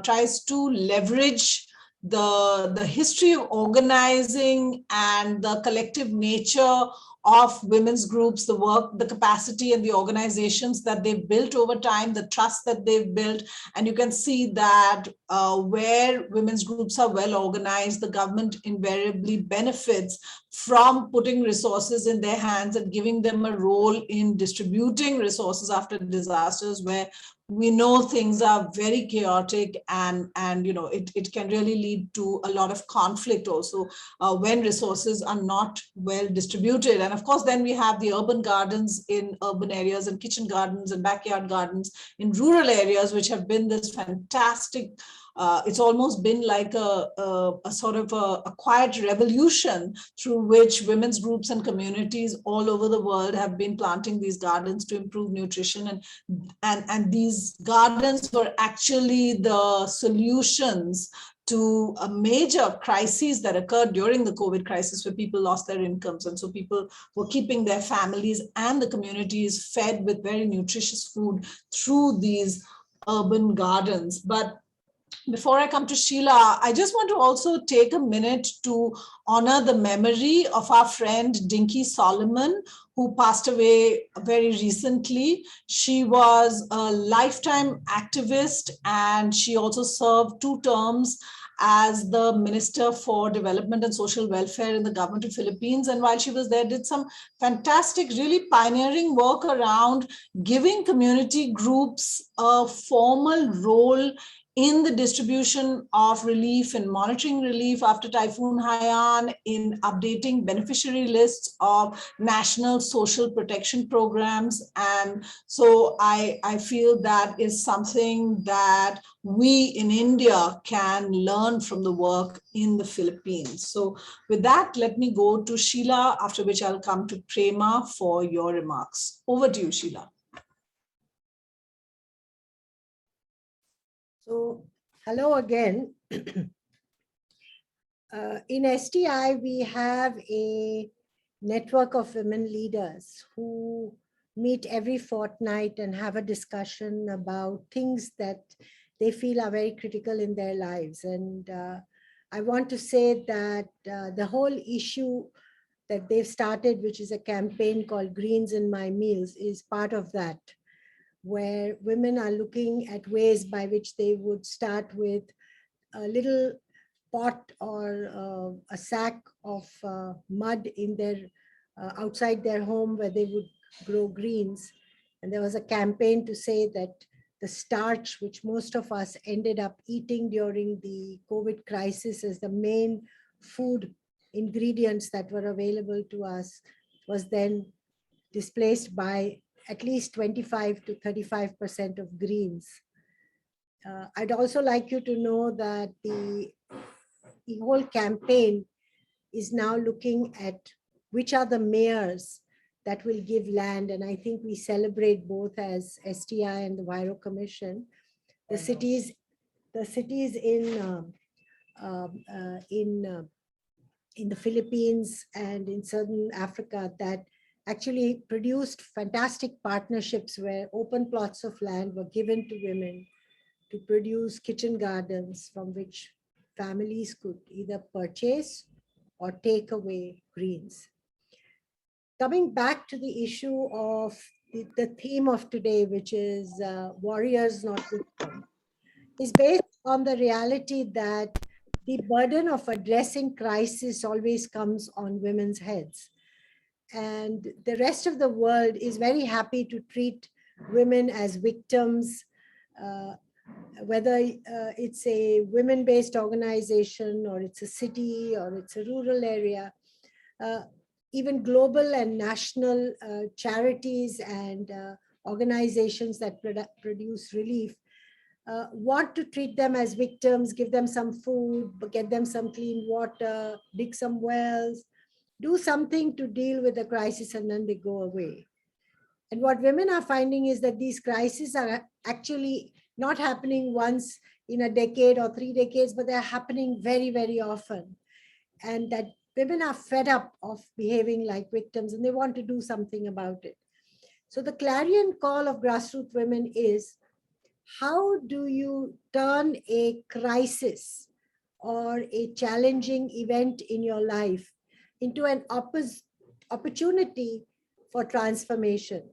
tries to leverage the history of organizing and the collective nature of women's groups, the work, the capacity and the organizations that they've built over time, the trust that they've built. And you can see that where women's groups are well organized, the government invariably benefits from putting resources in their hands and giving them a role in distributing resources after disasters, where we know things are very chaotic, and it can really lead to a lot of conflict also when resources are not well distributed. And of course, then we have the urban gardens in urban areas, and kitchen gardens and backyard gardens in rural areas, which have been this fantastic, it's almost been like a sort of a quiet revolution through which women's groups and communities all over the world have been planting these gardens to improve nutrition. And these gardens were actually the solutions to a major crises that occurred during the COVID crisis, where people lost their incomes. And so people were keeping their families and the communities fed with very nutritious food through these urban gardens. But before I come to Sheila, I just want to also take a minute to honor the memory of our friend Dinky Solomon, who passed away very recently. She was a lifetime activist, and she also served 2 terms as the Minister for Development and Social Welfare in the government of Philippines. And while she was there, did some fantastic, really pioneering work around giving community groups a formal role in the distribution of relief and monitoring relief after Typhoon Haiyan, in updating beneficiary lists of national social protection programs. And so I feel that is something that we in India can learn from the work in the Philippines. So with that, let me go to Sheila, after which I'll come to Prema for your remarks. Over to you, Sheila. So, hello again. In STI, we have a network of women leaders who meet every fortnight and have a discussion about things that they feel are very critical in their lives. And I want to say that the whole issue that they've started, which is a campaign called Greens in My Meals, is part of that, where women are looking at ways by which they would start with a little pot or a sack of mud in their outside their home, where they would grow greens. And there was a campaign to say that the starch, which most of us ended up eating during the COVID crisis as the main food ingredients that were available to us, was then displaced by at least 25 to 35% of greens. I'd also like you to know that the whole campaign is now looking at which are the mayors that will give land. And I think we celebrate both as STI and the Huairou Commission, the cities in the Philippines and in southern Africa that actually produced fantastic partnerships where open plots of land were given to women to produce kitchen gardens from which families could either purchase or take away greens. Coming back to the issue of the theme of today, which is warriors, not victims, is based on the reality that the burden of addressing crisis always comes on women's heads. And the rest of the world is very happy to treat women as victims, whether it's a women-based organization or it's a city or it's a rural area. Even global and national charities and organizations that produce relief want to treat them as victims, give them some food, get them some clean water, dig some wells, do something to deal with the crisis, and then they go away. And what women are finding is that these crises are actually not happening once in a decade or 3 decades, but they're happening very, very often. And that women are fed up of behaving like victims and they want to do something about it. So the clarion call of grassroots women is, how do you turn a crisis or a challenging event in your life into an opportunity for transformation?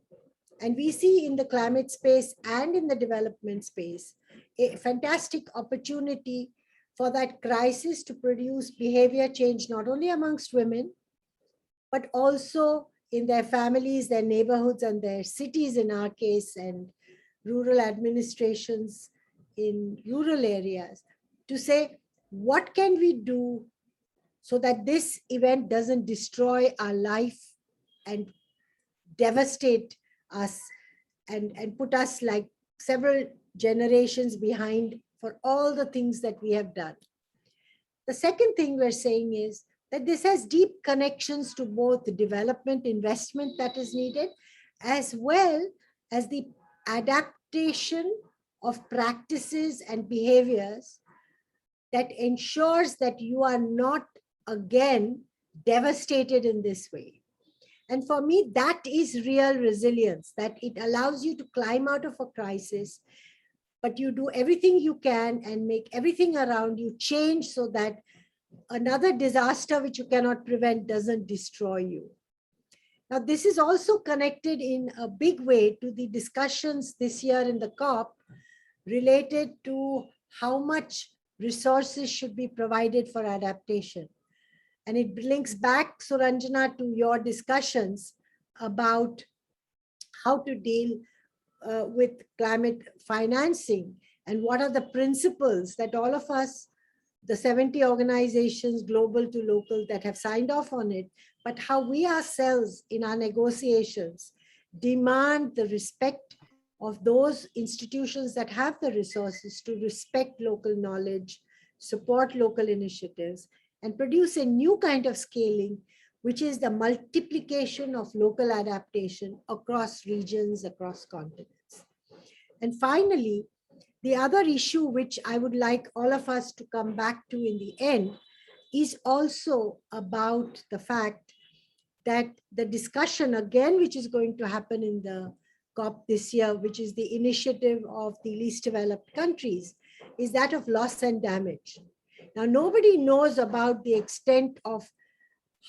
And we see in the climate space and in the development space a fantastic opportunity for that crisis to produce behavior change, not only amongst women, but also in their families, their neighborhoods, and their cities in our case, and rural administrations in rural areas, to say, what can we do so that this event doesn't destroy our life and devastate us and put us like several generations behind for all the things that we have done. The second thing we're saying is that this has deep connections to both the development investment that is needed, as well as the adaptation of practices and behaviors that ensures that you are not again devastated in this way. And for me, that is real resilience, that it allows you to climb out of a crisis, but you do everything you can and make everything around you change so that another disaster which you cannot prevent doesn't destroy you. Now, this is also connected in a big way to the discussions this year in the COP related to how much resources should be provided for adaptation. And it links back, Suranjana, to your discussions about how to deal with climate financing and what are the principles that all of us, the 70 organizations, global to local, that have signed off on it, but how we ourselves in our negotiations demand the respect of those institutions that have the resources to respect local knowledge, support local initiatives, and produce a new kind of scaling, which is the multiplication of local adaptation across regions, across continents. And finally, the other issue which I would like all of us to come back to in the end is also about the fact that the discussion again, which is going to happen in the COP this year, which is the initiative of the least developed countries, is that of loss and damage. Now, nobody knows about the extent of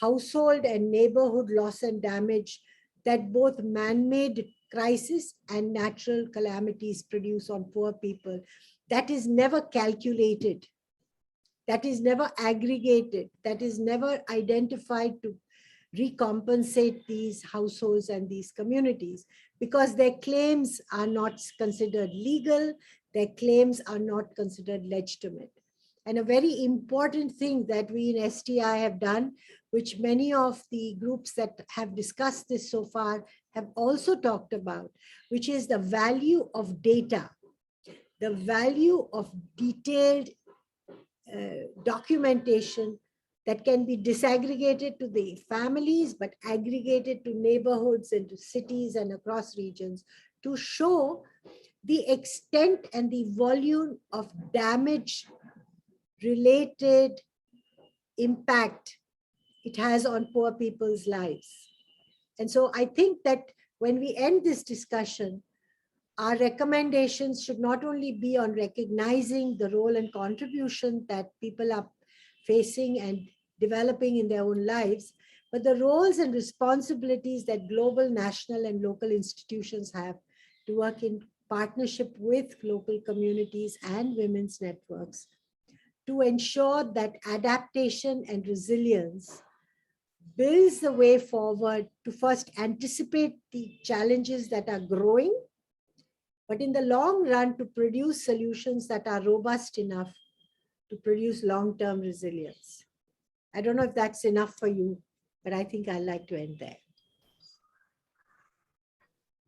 household and neighborhood loss and damage that both man-made crisis and natural calamities produce on poor people. That is never calculated. That is never aggregated. That is never identified to recompensate these households and these communities, because their claims are not considered legal. Their claims are not considered legitimate. And a very important thing that we in STI have done, which many of the groups that have discussed this so far have also talked about, which is the value of data, the value of detailed documentation that can be disaggregated to the families, but aggregated to neighborhoods and to cities and across regions to show the extent and the volume of damage related impact it has on poor people's lives. And so I think that when we end this discussion, our recommendations should not only be on recognizing the role and contribution that people are facing and developing in their own lives, but the roles and responsibilities that global, national, and local institutions have to work in partnership with local communities and women's networks to ensure that adaptation and resilience builds the way forward to first anticipate the challenges that are growing, but in the long run to produce solutions that are robust enough to produce long-term resilience. I don't know if that's enough for you, but I think I'd like to end there.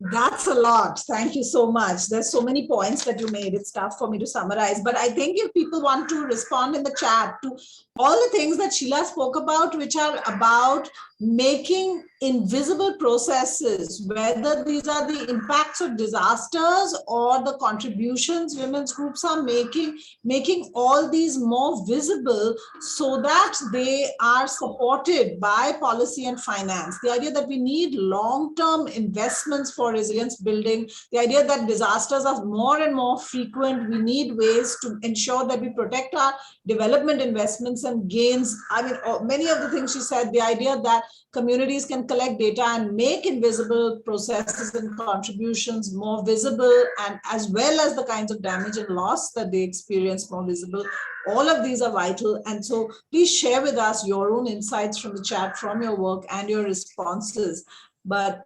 That's a lot. Thank you so much. There's so many points that you made. It's tough for me to summarize, but I think if people want to respond in the chat to all the things that Sheila spoke about, which are about making invisible processes, whether these are the impacts of disasters or the contributions women's groups are making all these more visible so that they are supported by policy and finance. The idea that we need long-term investments for resilience building, the idea that disasters are more and more frequent, we need ways to ensure that we protect our development investments and gains. I mean, many of the things she said, the idea that communities can collect data and make invisible processes and contributions more visible, and as well as the kinds of damage and loss that they experience more visible. All of these are vital. And so please share with us your own insights from the chat, from your work and your responses. But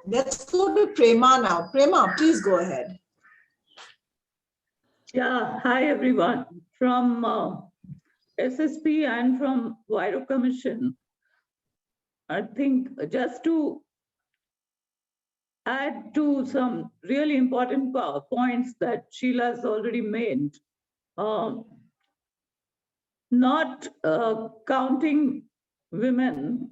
let's go to Prema now. Prema, please go ahead. Yeah, hi everyone. From SSP and from Huairou Commission, I think just to add to some really important points that Sheila has already made, not counting women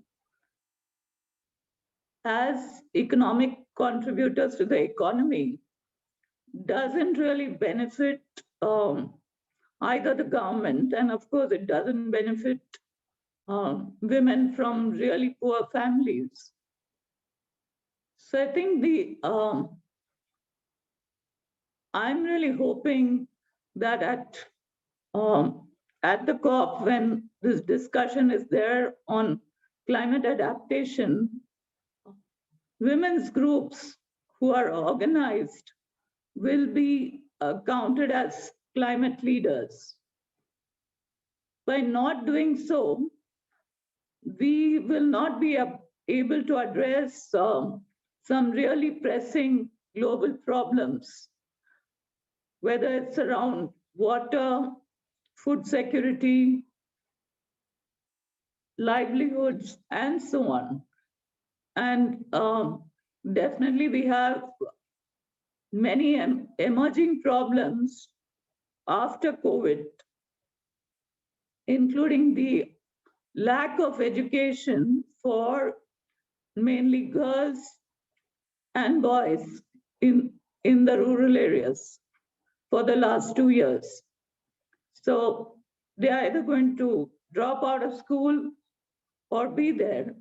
as economic contributors to the economy doesn't really benefit either the government, and of course it doesn't benefit women from really poor families. So I think I'm really hoping that at the COP, when this discussion is there on climate adaptation, women's groups who are organized will be counted as climate leaders. By not doing so, we will not be able to address some really pressing global problems, whether it's around water, food security, livelihoods, and so on. And definitely we have many emerging problems after COVID, including the lack of education for mainly girls and boys in the rural areas for the last 2 years. So they are either going to drop out of school or be there.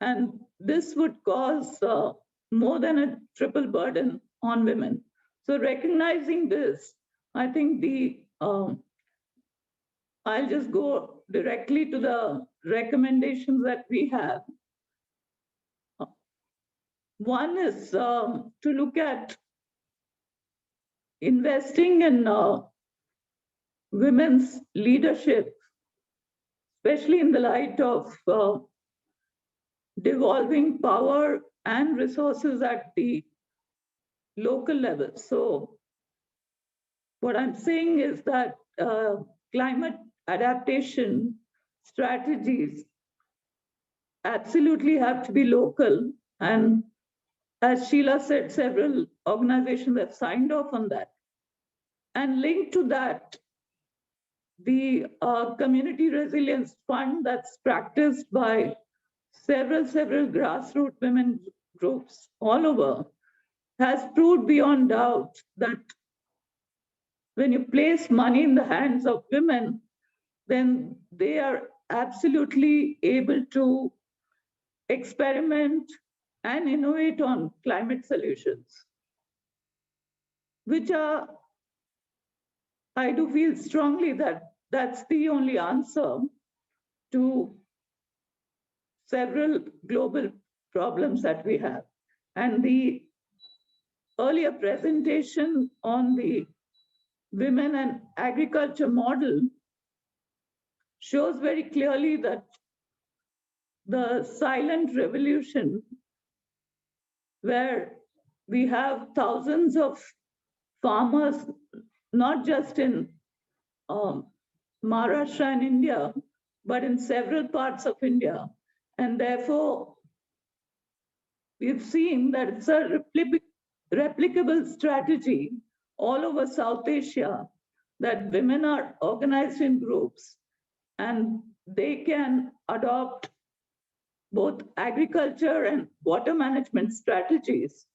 And this would cause more than a triple burden on women. So recognizing this, I think I'll just go directly to the recommendations that we have. One is to look at investing in women's leadership, especially in the light of devolving power and resources at the local level. So what I'm saying is that climate adaptation strategies absolutely have to be local. And as Sheila said, several organizations have signed off on that. And linked to that, the Community Resilience Fund that's practiced by several grassroots women groups all over has proved beyond doubt that when you place money in the hands of women, then they are absolutely able to experiment and innovate on climate solutions, which are, I do feel strongly that that's the only answer to several global problems that we have. And the earlier presentation on the women and agriculture model shows very clearly that the silent revolution, where we have thousands of farmers, not just in Maharashtra and India, but in several parts of India. And therefore, we've seen that it's a replicable strategy all over South Asia, that women are organized in groups and they can adopt both agriculture and water management strategies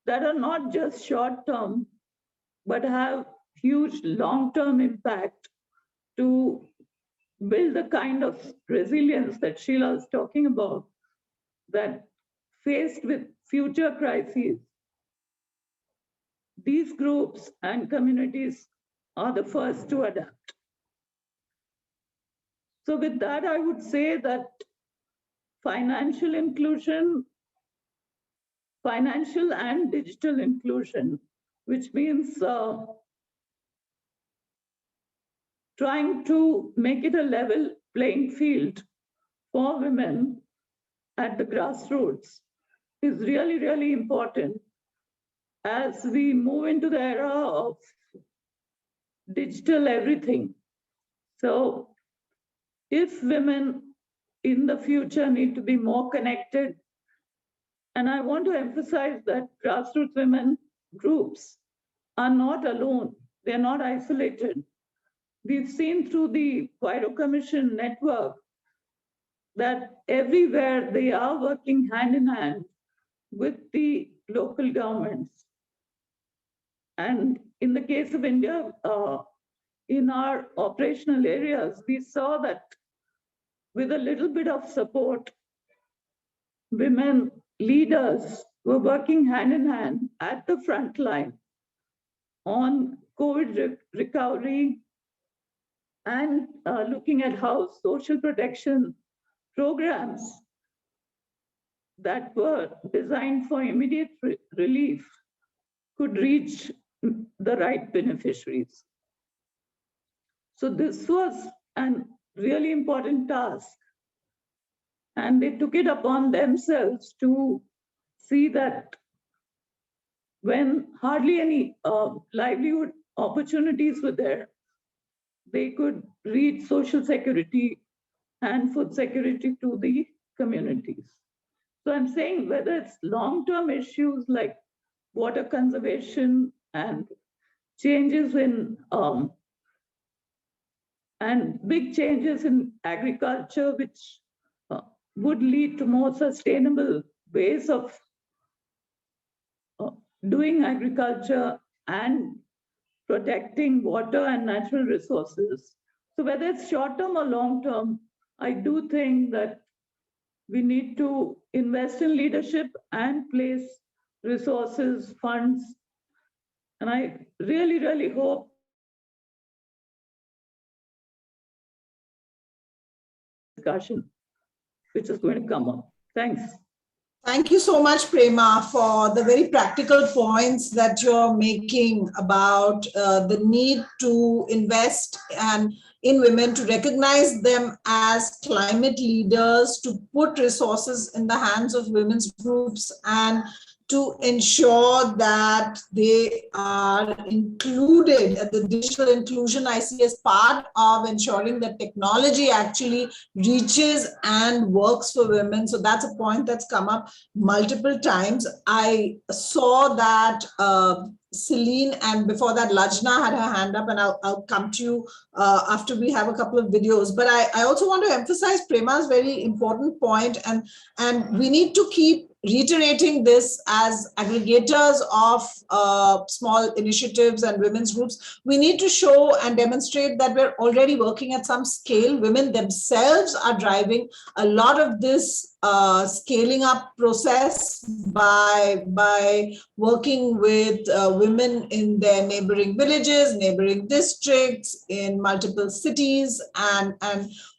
that are not just short-term, but have huge long-term impact to build the kind of resilience that Sheila is talking about, that faced with future crises, these groups and communities are the first to adapt. So with that, I would say that financial inclusion, financial and digital inclusion, which means trying to make it a level playing field for women at the grassroots, is really, really important as we move into the era of digital everything. So if women in the future need to be more connected, and I want to emphasize that grassroots women groups are not alone, they're not isolated. We've seen through the Huairou Commission network that everywhere they are working hand in hand with the local governments. And in the case of India, in our operational areas, we saw that with a little bit of support, women leaders were working hand in hand at the front line on COVID recovery and looking at how social protection programs that were designed for immediate relief could reach the right beneficiaries. So this was a really important task. And they took it upon themselves to see that when hardly any livelihood opportunities were there, they could reach social security and food security to the communities. So I'm saying whether it's long-term issues like water conservation and changes in and big changes in agriculture, which would lead to more sustainable ways of doing agriculture and protecting water and natural resources. So whether it's short-term or long-term, I do think that we need to invest in leadership and place resources, funds. And I really, really hope discussion which is going to come up. Thanks. Thank you so much, Prema, for the very practical points that you're making about the need to invest in women, to recognize them as climate leaders, to put resources in the hands of women's groups, and to ensure that they are included. The digital inclusion I see as part of ensuring that technology actually reaches and works for women. So that's a point that's come up multiple times. I saw that Celine, and before that, Lajna had her hand up, and I'll come to you after we have a couple of videos. But I also want to emphasize Prema's very important point, and we need to keep reiterating this as aggregators of small initiatives and women's groups. We need to show and demonstrate that we're already working at some scale. Women themselves are driving a lot of this scaling up process by working with women in their neighboring villages, neighboring districts, in multiple cities, and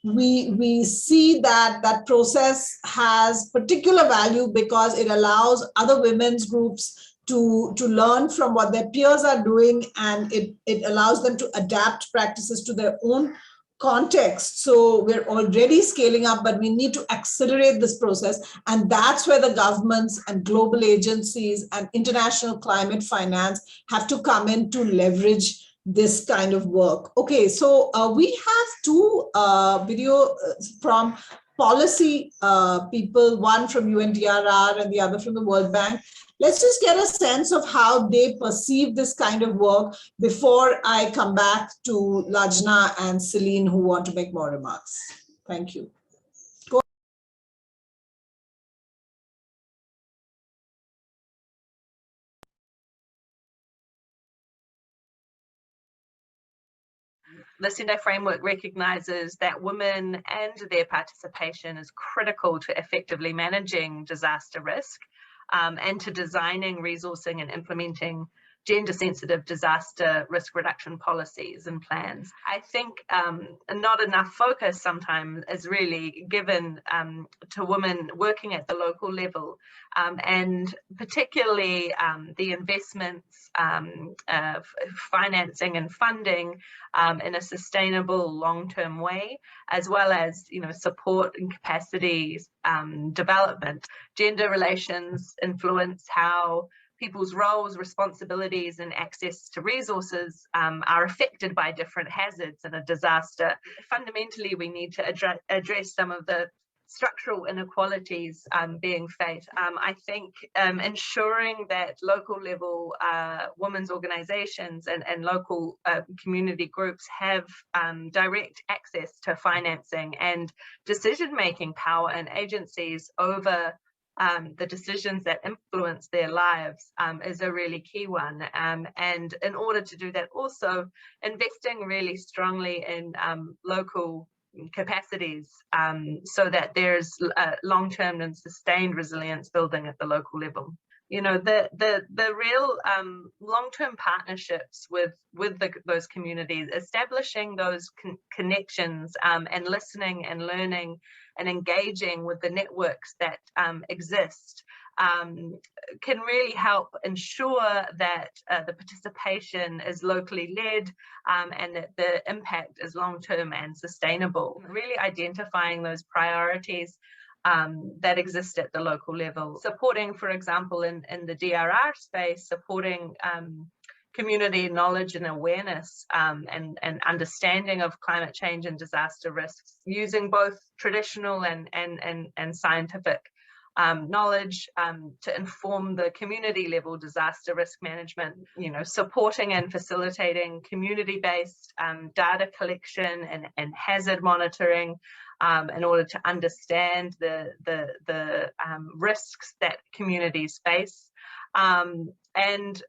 we see that that process has particular value because it allows other women's groups to learn from what their peers are doing, and it allows them to adapt practices to their own context. So we're already scaling up, but we need to accelerate this process. And that's where the governments and global agencies and international climate finance have to come in to leverage this kind of work. Okay, so we have two videos from policy people, one from UNDRR and the other from the World Bank. Let's just get a sense of how they perceive this kind of work before I come back to Lajna and Celine, who want to make more remarks. Thank you. The Sendai framework recognises that women and their participation is critical to effectively managing disaster risk and to designing, resourcing and implementing gender-sensitive disaster risk reduction policies and plans. I think not enough focus sometimes is really given to women working at the local level, and particularly the investments, financing and funding in a sustainable long-term way, as well as support and capacity development. Gender relations influence how people's roles, responsibilities and access to resources are affected by different hazards in a disaster. Fundamentally, we need to address some of the structural inequalities being faced. I think ensuring that local level women's organizations and local community groups have direct access to financing and decision-making power and agencies over the decisions that influence their lives is a really key one. And in order to do that, also investing really strongly in local capacities so that there's long-term and sustained resilience building at the local level. The real long-term partnerships with those communities, establishing those connections and listening and learning and engaging with the networks that exist can really help ensure that the participation is locally led and that the impact is long-term and sustainable. Really identifying those priorities that exist at the local level. Supporting, for example, in the DRR space, supporting community knowledge and awareness and understanding of climate change and disaster risks, using both traditional and scientific knowledge to inform the community level disaster risk management, supporting and facilitating community-based data collection and hazard monitoring in order to understand the risks that communities face. And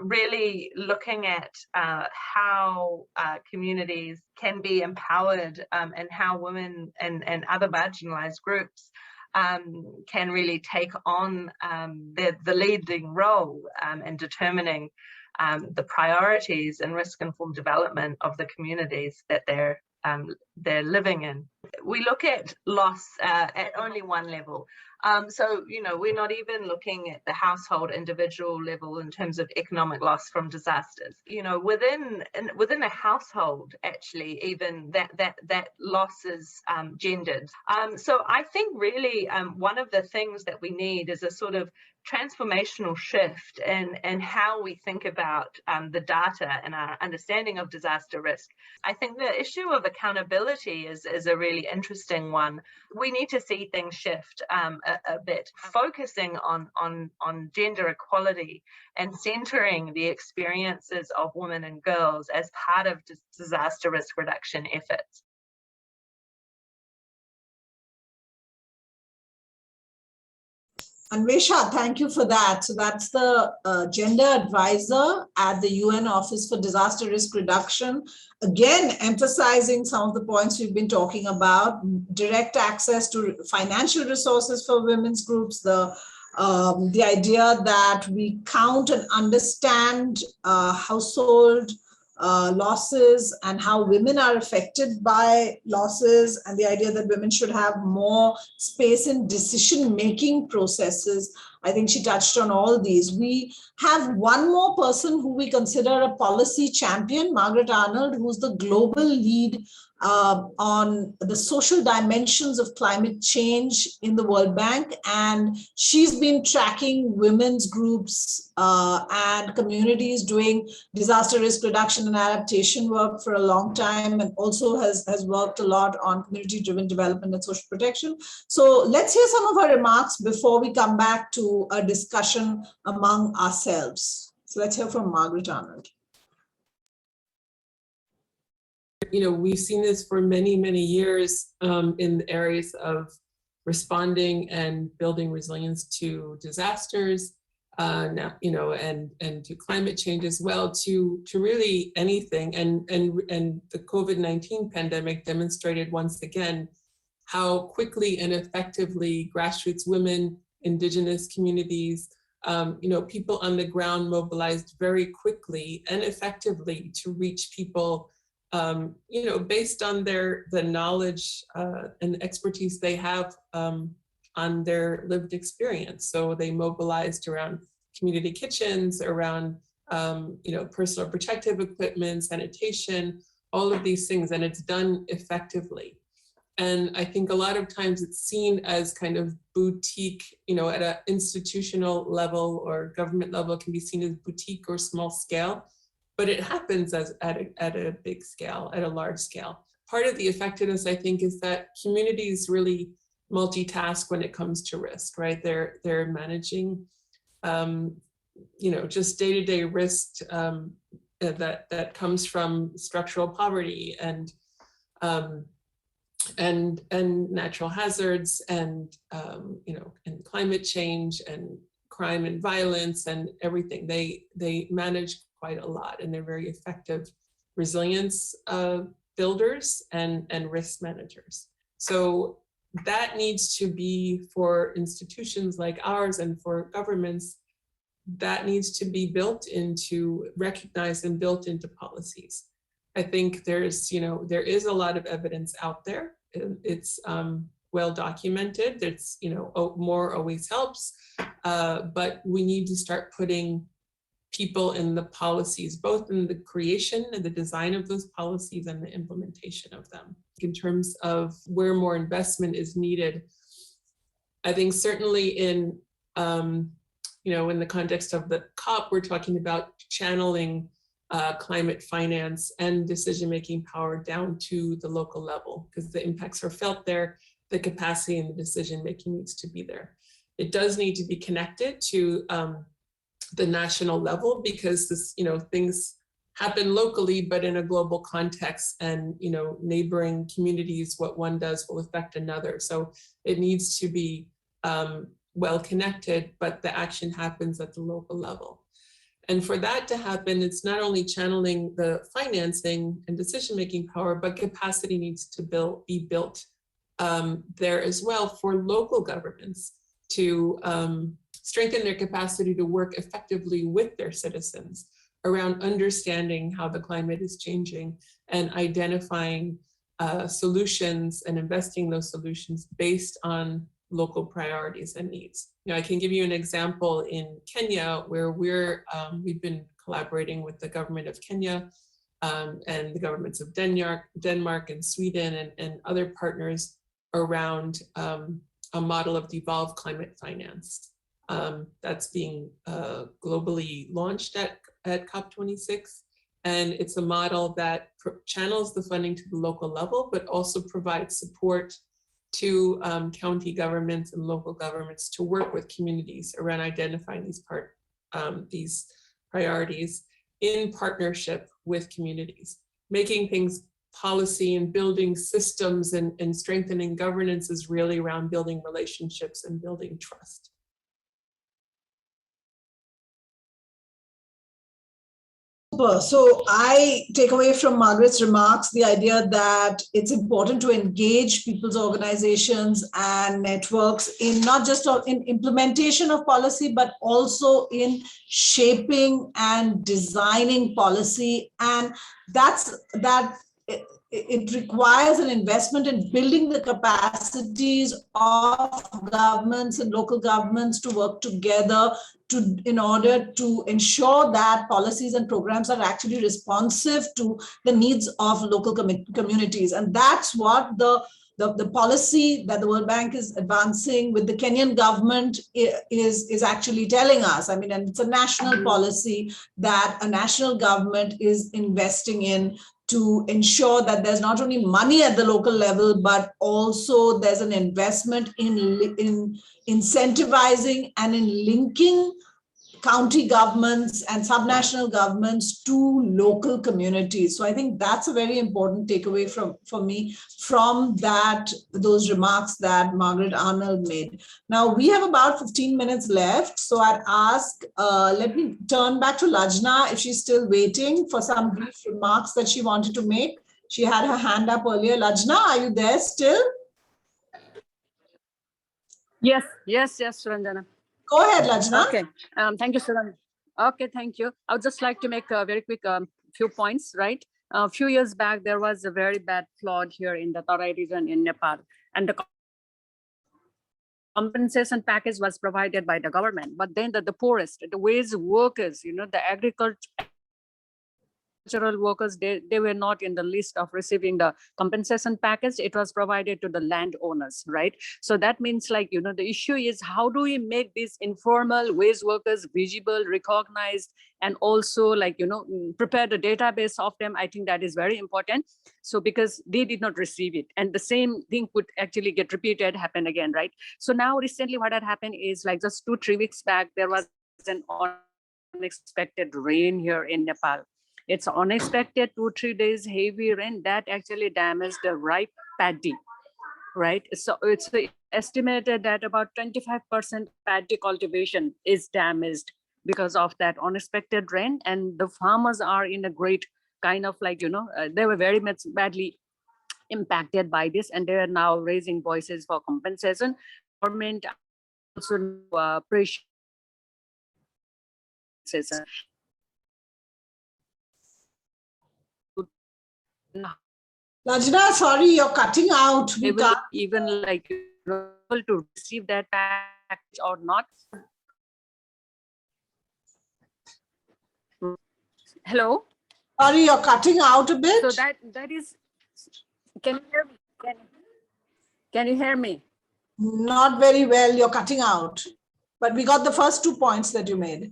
really looking at how communities can be empowered and how women and other marginalized groups can really take on the leading role in determining the priorities and risk-informed development of the communities that they're living in. We look at loss at only one level. So, we're not even looking at the household individual level in terms of economic loss from disasters. Within a household, actually, even that loss is gendered. So I think really one of the things that we need is a sort of transformational shift in how we think about the data and our understanding of disaster risk. I think the issue of accountability accountability is a really interesting one. We need to see things shift a bit, focusing on gender equality and centering the experiences of women and girls as part of disaster risk reduction efforts. Anvesha, thank you for that. So that's the gender advisor at the UN Office for Disaster Risk Reduction. Again, emphasizing some of the points we've been talking about: direct access to financial resources for women's groups, the idea that we count and understand household losses and how women are affected by losses, and the idea that women should have more space in decision-making processes. I think she touched on all these. We have one more person who we consider a policy champion, Margaret Arnold, who's the global lead on the social dimensions of climate change in the World Bank. And she's been tracking women's groups and communities doing disaster risk reduction and adaptation work for a long time, and also has worked a lot on community-driven development and social protection. So let's hear some of her remarks before we come back to a discussion among ourselves. So let's hear from Margaret Arnold. We've seen this for many, many years in the areas of responding and building resilience to disasters, now, and to climate change as well, to really anything. And the COVID-19 pandemic demonstrated once again how quickly and effectively grassroots women, Indigenous communities, people on the ground mobilized very quickly and effectively to reach people, based on the knowledge and expertise they have on their lived experience. So they mobilized around community kitchens, around personal protective equipment, sanitation, all of these things, and it's done effectively. And I think a lot of times it's seen as kind of boutique, at an institutional level or government level, it can be seen as boutique or small scale, but it happens at a big scale, at a large scale. Part of the effectiveness, I think, is that communities really multitask when it comes to risk, right? They're managing, just day-to-day risk that comes from structural poverty and natural hazards and and climate change and crime and violence and everything. They manage quite a lot, and they're very effective resilience builders and risk managers. So that needs to be, for institutions like ours and for governments, that needs to be recognized and built into policies. I think there is a lot of evidence out there. It's well documented. It's, more always helps, but we need to start putting people in the policies, both in the creation and the design of those policies and the implementation of them. In terms of where more investment is needed, I think certainly in the context of the COP, we're talking about channeling climate finance and decision-making power down to the local level, because the impacts are felt there, the capacity and the decision-making needs to be there. It does need to be connected to the national level, because this, things happen locally, but in a global context, and neighboring communities, what one does will affect another. So it needs to be well connected, but the action happens at the local level. And for that to happen, it's not only channeling the financing and decision-making power, but capacity needs to be built there as well for local governments to strengthen their capacity to work effectively with their citizens around understanding how the climate is changing and identifying solutions and investing those solutions based on local priorities and needs. I can give you an example in Kenya, where we've been collaborating with the government of Kenya and the governments of Denmark and Sweden and other partners around a model of devolved climate finance that's being globally launched at COP26. And it's a model that channels the funding to the local level, but also provides support to county governments and local governments to work with communities around identifying these priorities in partnership with communities. Making things policy and building systems and strengthening governance is really around building relationships and building trust. So I take away from Margaret's remarks the idea that it's important to engage people's organizations and networks in not just in implementation of policy, but also in shaping and designing policy. And it requires an investment in building the capacities of governments and local governments to work together in order to ensure that policies and programs are actually responsive to the needs of local communities. And that's what the policy that the World Bank is advancing with the Kenyan government is actually telling us. I mean, and it's a national policy that a national government is investing in to ensure that there's not only money at the local level, but also there's an investment in incentivizing and in linking county governments and subnational governments to local communities. So I think that's a very important takeaway for me from those remarks that Margaret Arnold made. Now we have about 15 minutes left. So I'd ask, let me turn back to Lajna if she's still waiting for some brief remarks that she wanted to make. She had her hand up earlier. Lajna, are you there still? Yes, Ranjana. Go ahead, Lajna. Okay, thank you, Suran. Okay, thank you. I would just like to make a very quick few points, right? A few years back, there was a very bad flood here in the Tarai region in Nepal, and the compensation package was provided by the government. But then the poorest, the wage workers, the agricultural workers, they were not in the list of receiving the compensation package. It was provided to the landowners, right? So that means the issue is how do we make these informal wage workers visible, recognized, and also prepare the database of them. I think that is very important. So because they did not receive it, and the same thing could actually get repeated, happen again, right? So now recently what had happened is just 2-3 weeks back, there was an unexpected rain here in Nepal. It's unexpected 2-3 days heavy rain that actually damaged the ripe paddy, right? So it's estimated that about 25% paddy cultivation is damaged because of that unexpected rain. And the farmers are in a great kind of they were very much badly impacted by this, and they are now raising voices for compensation. Government also pressure. Lajna, sorry, you're cutting out. They will even able to receive that package or not. Hello? Sorry, you're cutting out a bit. So that is, can you hear me? Can you hear me? Not very well, you're cutting out. But we got the first 2 points that you made.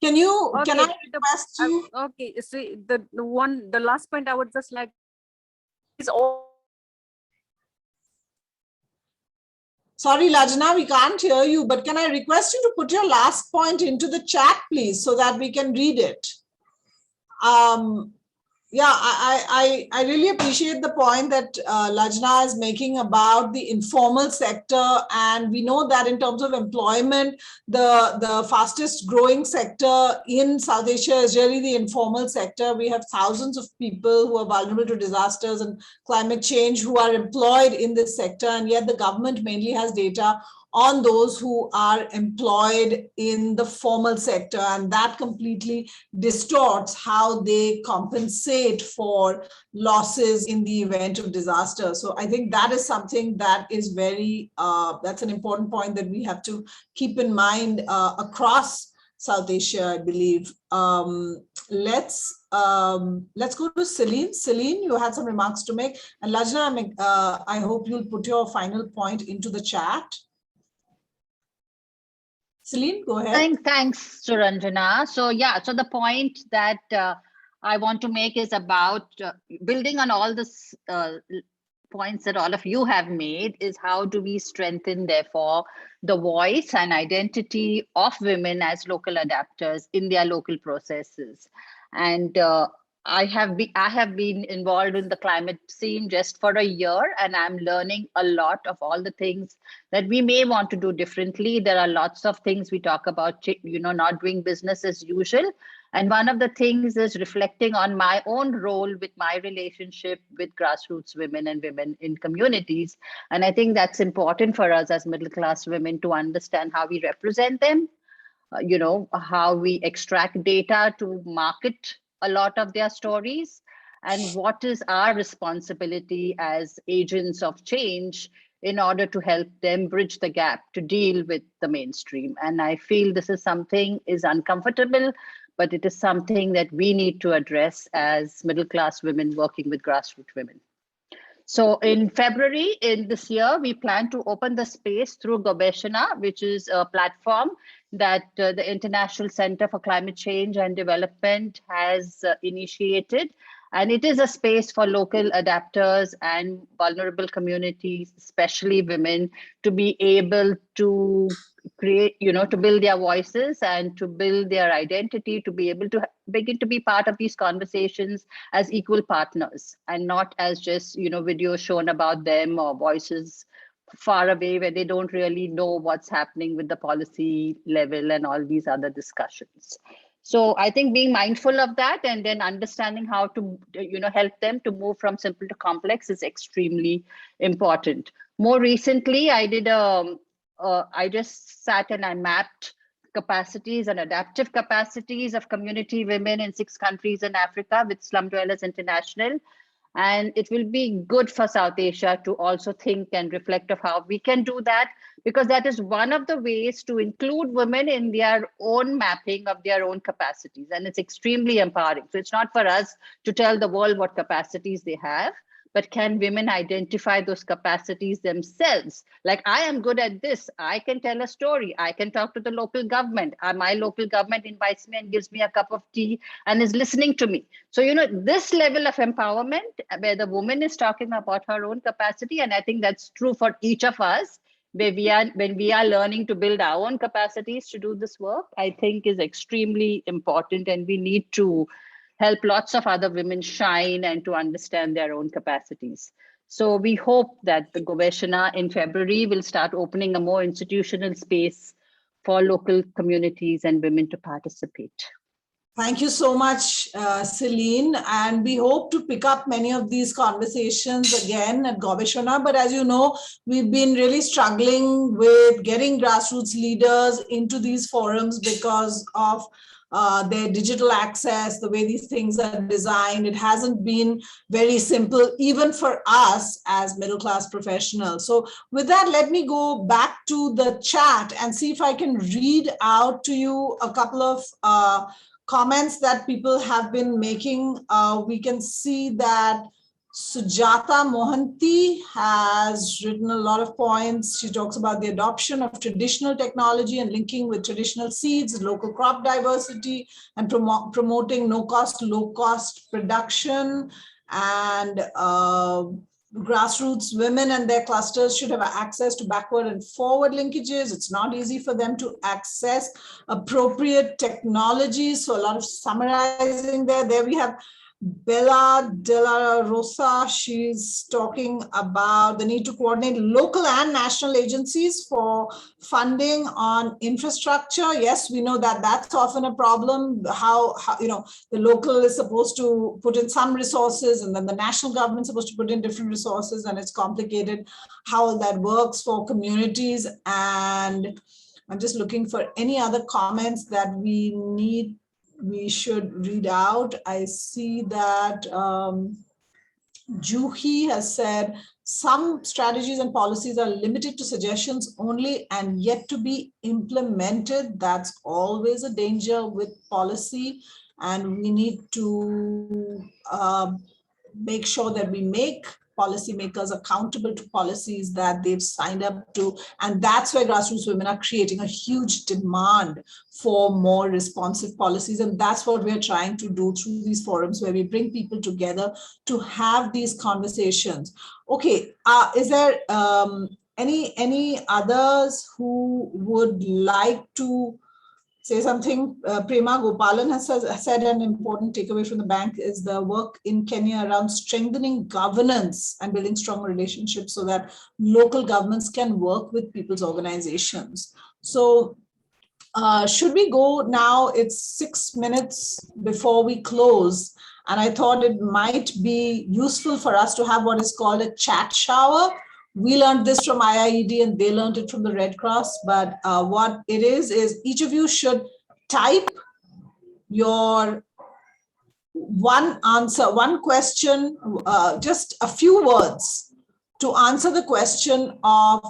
Can I request you? Okay, see the last point I would just like is all. Sorry, Lajna, we can't hear you, but can I request you to put your last point into the chat, please, so that we can read it? Yeah, I really appreciate the point that Lajna is making about the informal sector. And we know that in terms of employment, the fastest growing sector in South Asia is really the informal sector. We have thousands of people who are vulnerable to disasters and climate change who are employed in this sector. And yet the government mainly has data on those who are employed in the formal sector, and that completely distorts how they compensate for losses in the event of disaster. So I think that is something that is that's an important point that we have to keep in mind across South Asia, I believe. Let's go to Celine. Celine, you had some remarks to make. And Lajna, I hope you'll put your final point into the chat. Celine, go ahead. Thanks, Suranjana. So yeah, so the point that I want to make is about building on all this points that all of you have made is how do we strengthen, therefore, the voice and identity of women as local adapters in their local processes. And I have been involved in the climate scene just for a year, and I'm learning a lot of all the things that we may want to do differently. There are lots of things we talk about, not doing business as usual. And one of the things is reflecting on my own role with my relationship with grassroots women and women in communities. And I think that's important for us as middle class women to understand how we represent them, how we extract data to market a lot of their stories, and what is our responsibility as agents of change in order to help them bridge the gap to deal with the mainstream. And I feel this is something is uncomfortable, but it is something that we need to address as middle-class women working with grassroots women. So in February in this year, we plan to open the space through Gobeshana, which is a platform that the International Center for Climate Change and Development has initiated. And it is a space for local adapters and vulnerable communities, especially women, to be able to create, to build their voices and to build their identity, to be able to begin to be part of these conversations as equal partners and not as just, videos shown about them or voices far away where they don't really know what's happening with the policy level and all these other discussions. So I think being mindful of that and then understanding how to, help them to move from simple to complex is extremely important. More recently, I just sat and I mapped capacities and adaptive capacities of community women in 6 countries in Africa with Slum Dwellers International. And it will be good for South Asia to also think and reflect of how we can do that, because that is one of the ways to include women in their own mapping of their own capacities. And it's extremely empowering. So it's not for us to tell the world what capacities they have, but can women identify those capacities themselves? Like, I am good at this. I can tell a story. I can talk to the local government. My local government invites me and gives me a cup of tea and is listening to me. So, this level of empowerment where the woman is talking about her own capacity, and I think that's true for each of us, when we are learning to build our own capacities to do this work, I think is extremely important, and we need to help lots of other women shine and to understand their own capacities. So we hope that the Gobeshana in February will start opening a more institutional space for local communities and women to participate. Thank you so much, Celine. And we hope to pick up many of these conversations again at Gobeshana. But as you know, we've been really struggling with getting grassroots leaders into these forums because of their digital access, the way these things are designed. It hasn't been very simple, even for us as middle-class professionals. So with that, let me go back to the chat and see if I can read out to you a couple of comments that people have been making. We can see that Sujata Mohanty has written a lot of points. She talks about the adoption of traditional technology and linking with traditional seeds, local crop diversity, and promoting no-cost, low-cost production. And grassroots women and their clusters should have access to backward and forward linkages. It's not easy for them to access appropriate technologies. So a lot of summarizing there. There we have Bella de la Rosa. She's talking about the need to coordinate local and national agencies for funding on infrastructure. Yes, we know that that's often a problem. How the local is supposed to put in some resources and then the national government is supposed to put in different resources, and it's complicated how that works for communities. And I'm just looking for any other comments that we should read out. I see that Juhi has said some strategies and policies are limited to suggestions only and yet to be implemented. That's always a danger with policy, and we need to make sure that we make policymakers accountable to policies that they've signed up to. And that's why grassroots women are creating a huge demand for more responsive policies. And that's what we're trying to do through these forums, where we bring people together to have these conversations. Okay, is there any others who would like to say something? Prema Gopalan has said an important takeaway from the bank is the work in Kenya around strengthening governance and building strong relationships so that local governments can work with people's organizations. So should we go now? It's 6 minutes before we close. And I thought it might be useful for us to have what is called a chat shower. We learned this from IIED and they learned it from the Red Cross. But what it is each of you should type your one answer, one question, just a few words to answer the question of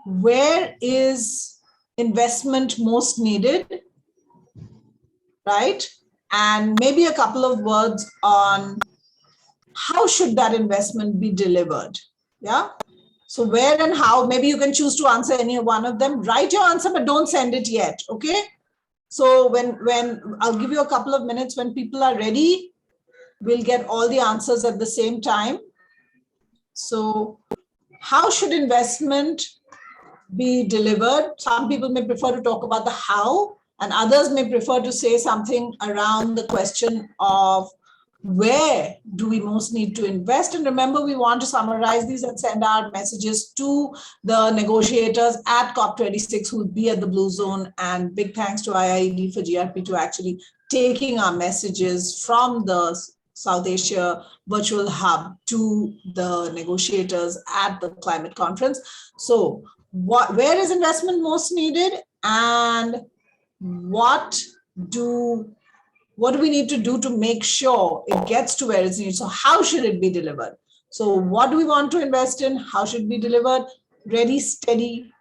where is investment most needed, right? And maybe a couple of words on how should that investment be delivered, yeah? So where and how, maybe you can choose to answer any one of them. Write your answer, but don't send it yet, okay? So when I'll give you a couple of minutes, when people are ready, we'll get all the answers at the same time. So how should investment be delivered? Some people may prefer to talk about the how, and others may prefer to say something around the question of where do we most need to invest? And remember, we want to summarize these and send our messages to the negotiators at COP26 who will be at the Blue Zone. And big thanks to IIED for GRP to actually taking our messages from the South Asia Virtual Hub to the negotiators at the climate conference. So where is investment most needed, and what do we need to do to make sure it gets to where it's needed? So how should it be delivered? So what do we want to invest in? How should it be delivered? Ready, steady,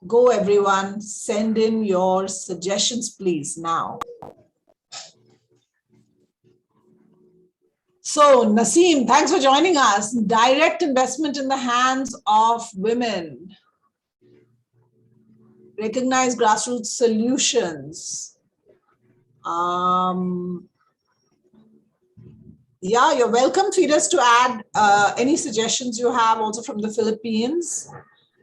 go everyone. Send in your suggestions, please, now. So Naseem, thanks for joining us. Direct investment in the hands of women. Recognize grassroots solutions. Yeah, you're welcome, tweeters, to add any suggestions you have also from the Philippines.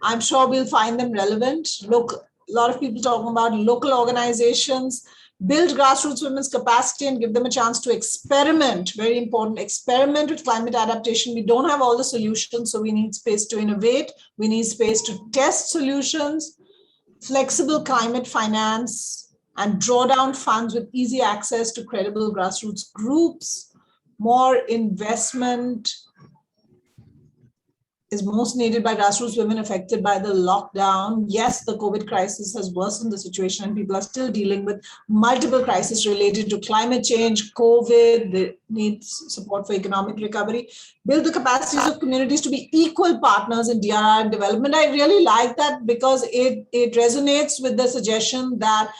I'm sure we'll find them relevant. Look, a lot of people talking about local organizations, build grassroots women's capacity and give them a chance to experiment. Very important, experiment with climate adaptation. We don't have all the solutions, so we need space to innovate. We need space to test solutions, flexible climate finance, and draw down funds with easy access to credible grassroots groups. More investment is most needed by grassroots women affected by the lockdown. Yes, the COVID crisis has worsened the situation and people are still dealing with multiple crises related to climate change, COVID, they need support for economic recovery. Build the capacities of communities to be equal partners in DRR and development. I really like that because it resonates with the suggestion that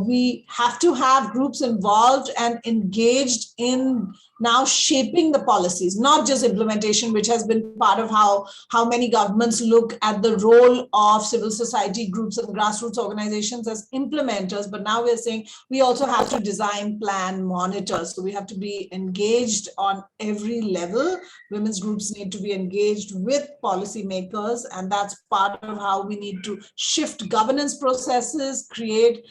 we have to have groups involved and engaged in now shaping the policies, not just implementation, which has been part of how many governments look at the role of civil society groups and grassroots organizations as implementers. But now we're saying we also have to design, plan, monitor. So we have to be engaged on every level. Women's groups need to be engaged with policymakers, and that's part of how we need to shift governance processes, create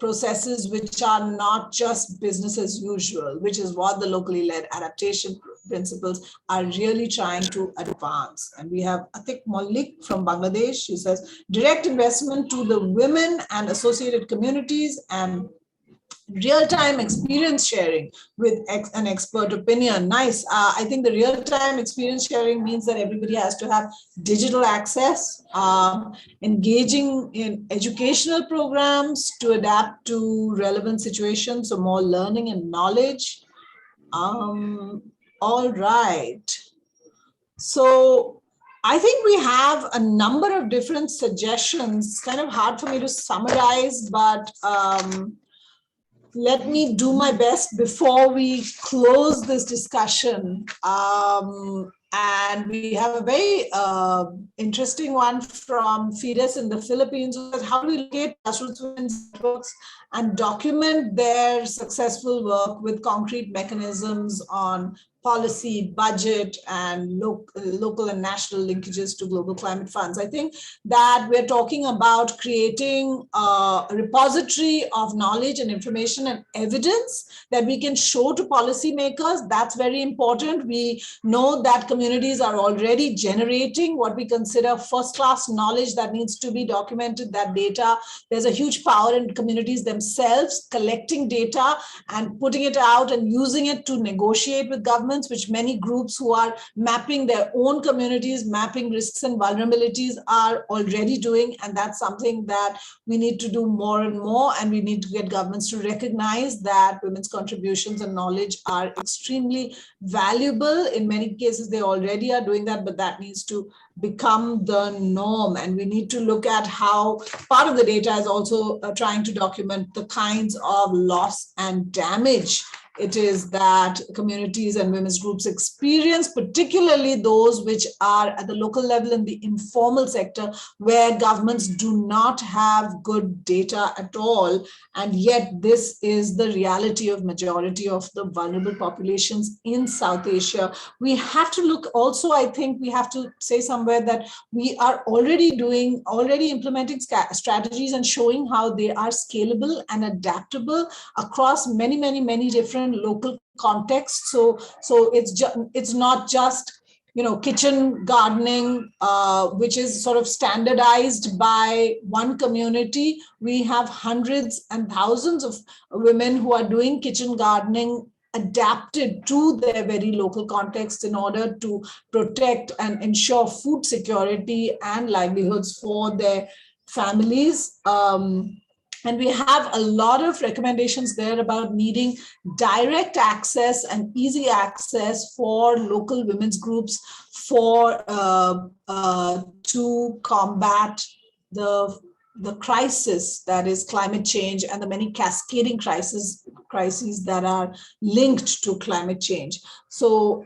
processes which are not just business as usual, which is what the locally led adaptation principles are really trying to advance. And we have Atik Mollik from Bangladesh. She says, direct investment to the women and associated communities and real-time experience sharing with an expert opinion. Nice. I think the real-time experience sharing means that everybody has to have digital access, engaging in educational programs to adapt to relevant situations, so more learning and knowledge. All right. So I think we have a number of different suggestions. It's kind of hard for me to summarize, but let me do my best before we close this discussion. And we have a very interesting one from Fides in the Philippines. How do we locate grassroots women's networks and document their successful work with concrete mechanisms on policy, budget, and local and national linkages to global climate funds? I think that we're talking about creating a repository of knowledge and information and evidence that we can show to policymakers. That's very important. We know that communities are already generating what we consider first-class knowledge that needs to be documented, that data. There's a huge power in communities themselves collecting data and putting it out and using it to negotiate with governments, which many groups who are mapping their own communities, mapping risks and vulnerabilities are already doing. And that's something that we need to do more and more. And we need to get governments to recognize that women's contributions and knowledge are extremely valuable. In many cases, they already are doing that, but that needs to become the norm. And we need to look at how part of the data is also trying to document the kinds of loss and damage it is that communities and women's groups experience, particularly those which are at the local level in the informal sector, where governments do not have good data at all. And yet this is the reality of majority of the vulnerable populations in South Asia. We have to look also, I think we have to say somewhere that we are already implementing strategies and showing how they are scalable and adaptable across many different local contexts. So it's not just kitchen gardening, which is sort of standardized by one community. We have hundreds and thousands of women who are doing kitchen gardening adapted to their very local context in order to protect and ensure food security and livelihoods for their families. And we have a lot of recommendations there about needing direct access and easy access for local women's groups to combat the crisis that is climate change and the many cascading crises that are linked to climate change. So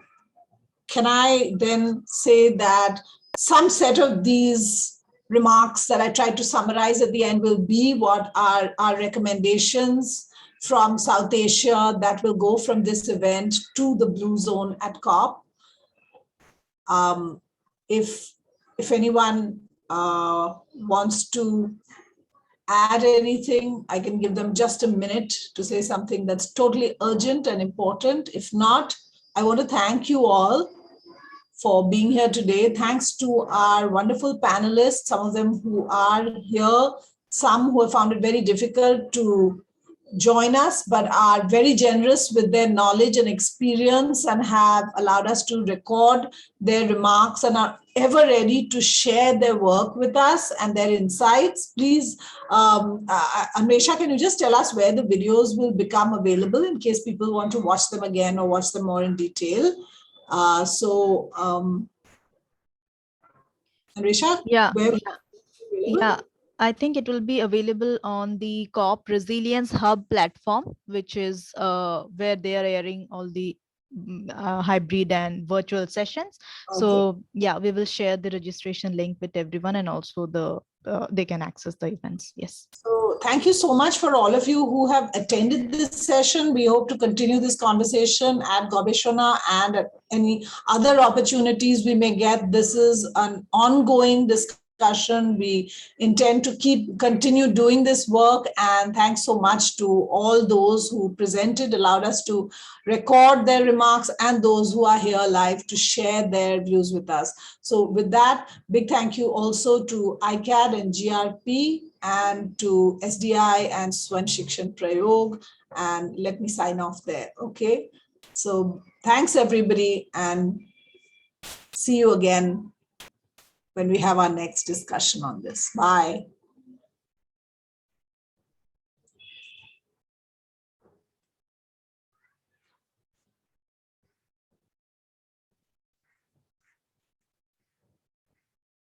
can I then say that some set of these remarks that I tried to summarize at the end will be what are our recommendations from South Asia that will go from this event to the Blue Zone at COP. If anyone wants to add anything, I can give them just a minute to say something that's totally urgent and important. If not, I want to thank you all for being here today. Thanks to our wonderful panelists, some of them who are here, some who have found it very difficult to join us, but are very generous with their knowledge and experience and have allowed us to record their remarks and are ever ready to share their work with us and their insights. Please, Amresha, can you just tell us where the videos will become available in case people want to watch them again or watch them more in detail? Amresha? Yeah. I think it will be available on the COP Resilience Hub platform, which is where they are airing all the hybrid and virtual sessions. Okay. So yeah, we will share the registration link with everyone, and also they can access the events. Yes. So thank you so much for all of you who have attended this session. We hope to continue this conversation at Gobeshona and at any other opportunities we may get. This is an ongoing discussion. We intend to continue doing this work, and thanks so much to all those who presented, allowed us to record their remarks, and those who are here live to share their views with us. So with that, big thank you also to ICAD and GRP and to SDI and Swayam Shikshan Prayog. And let me sign off there. Okay. So thanks everybody, and see you again when we have our next discussion on this. Bye.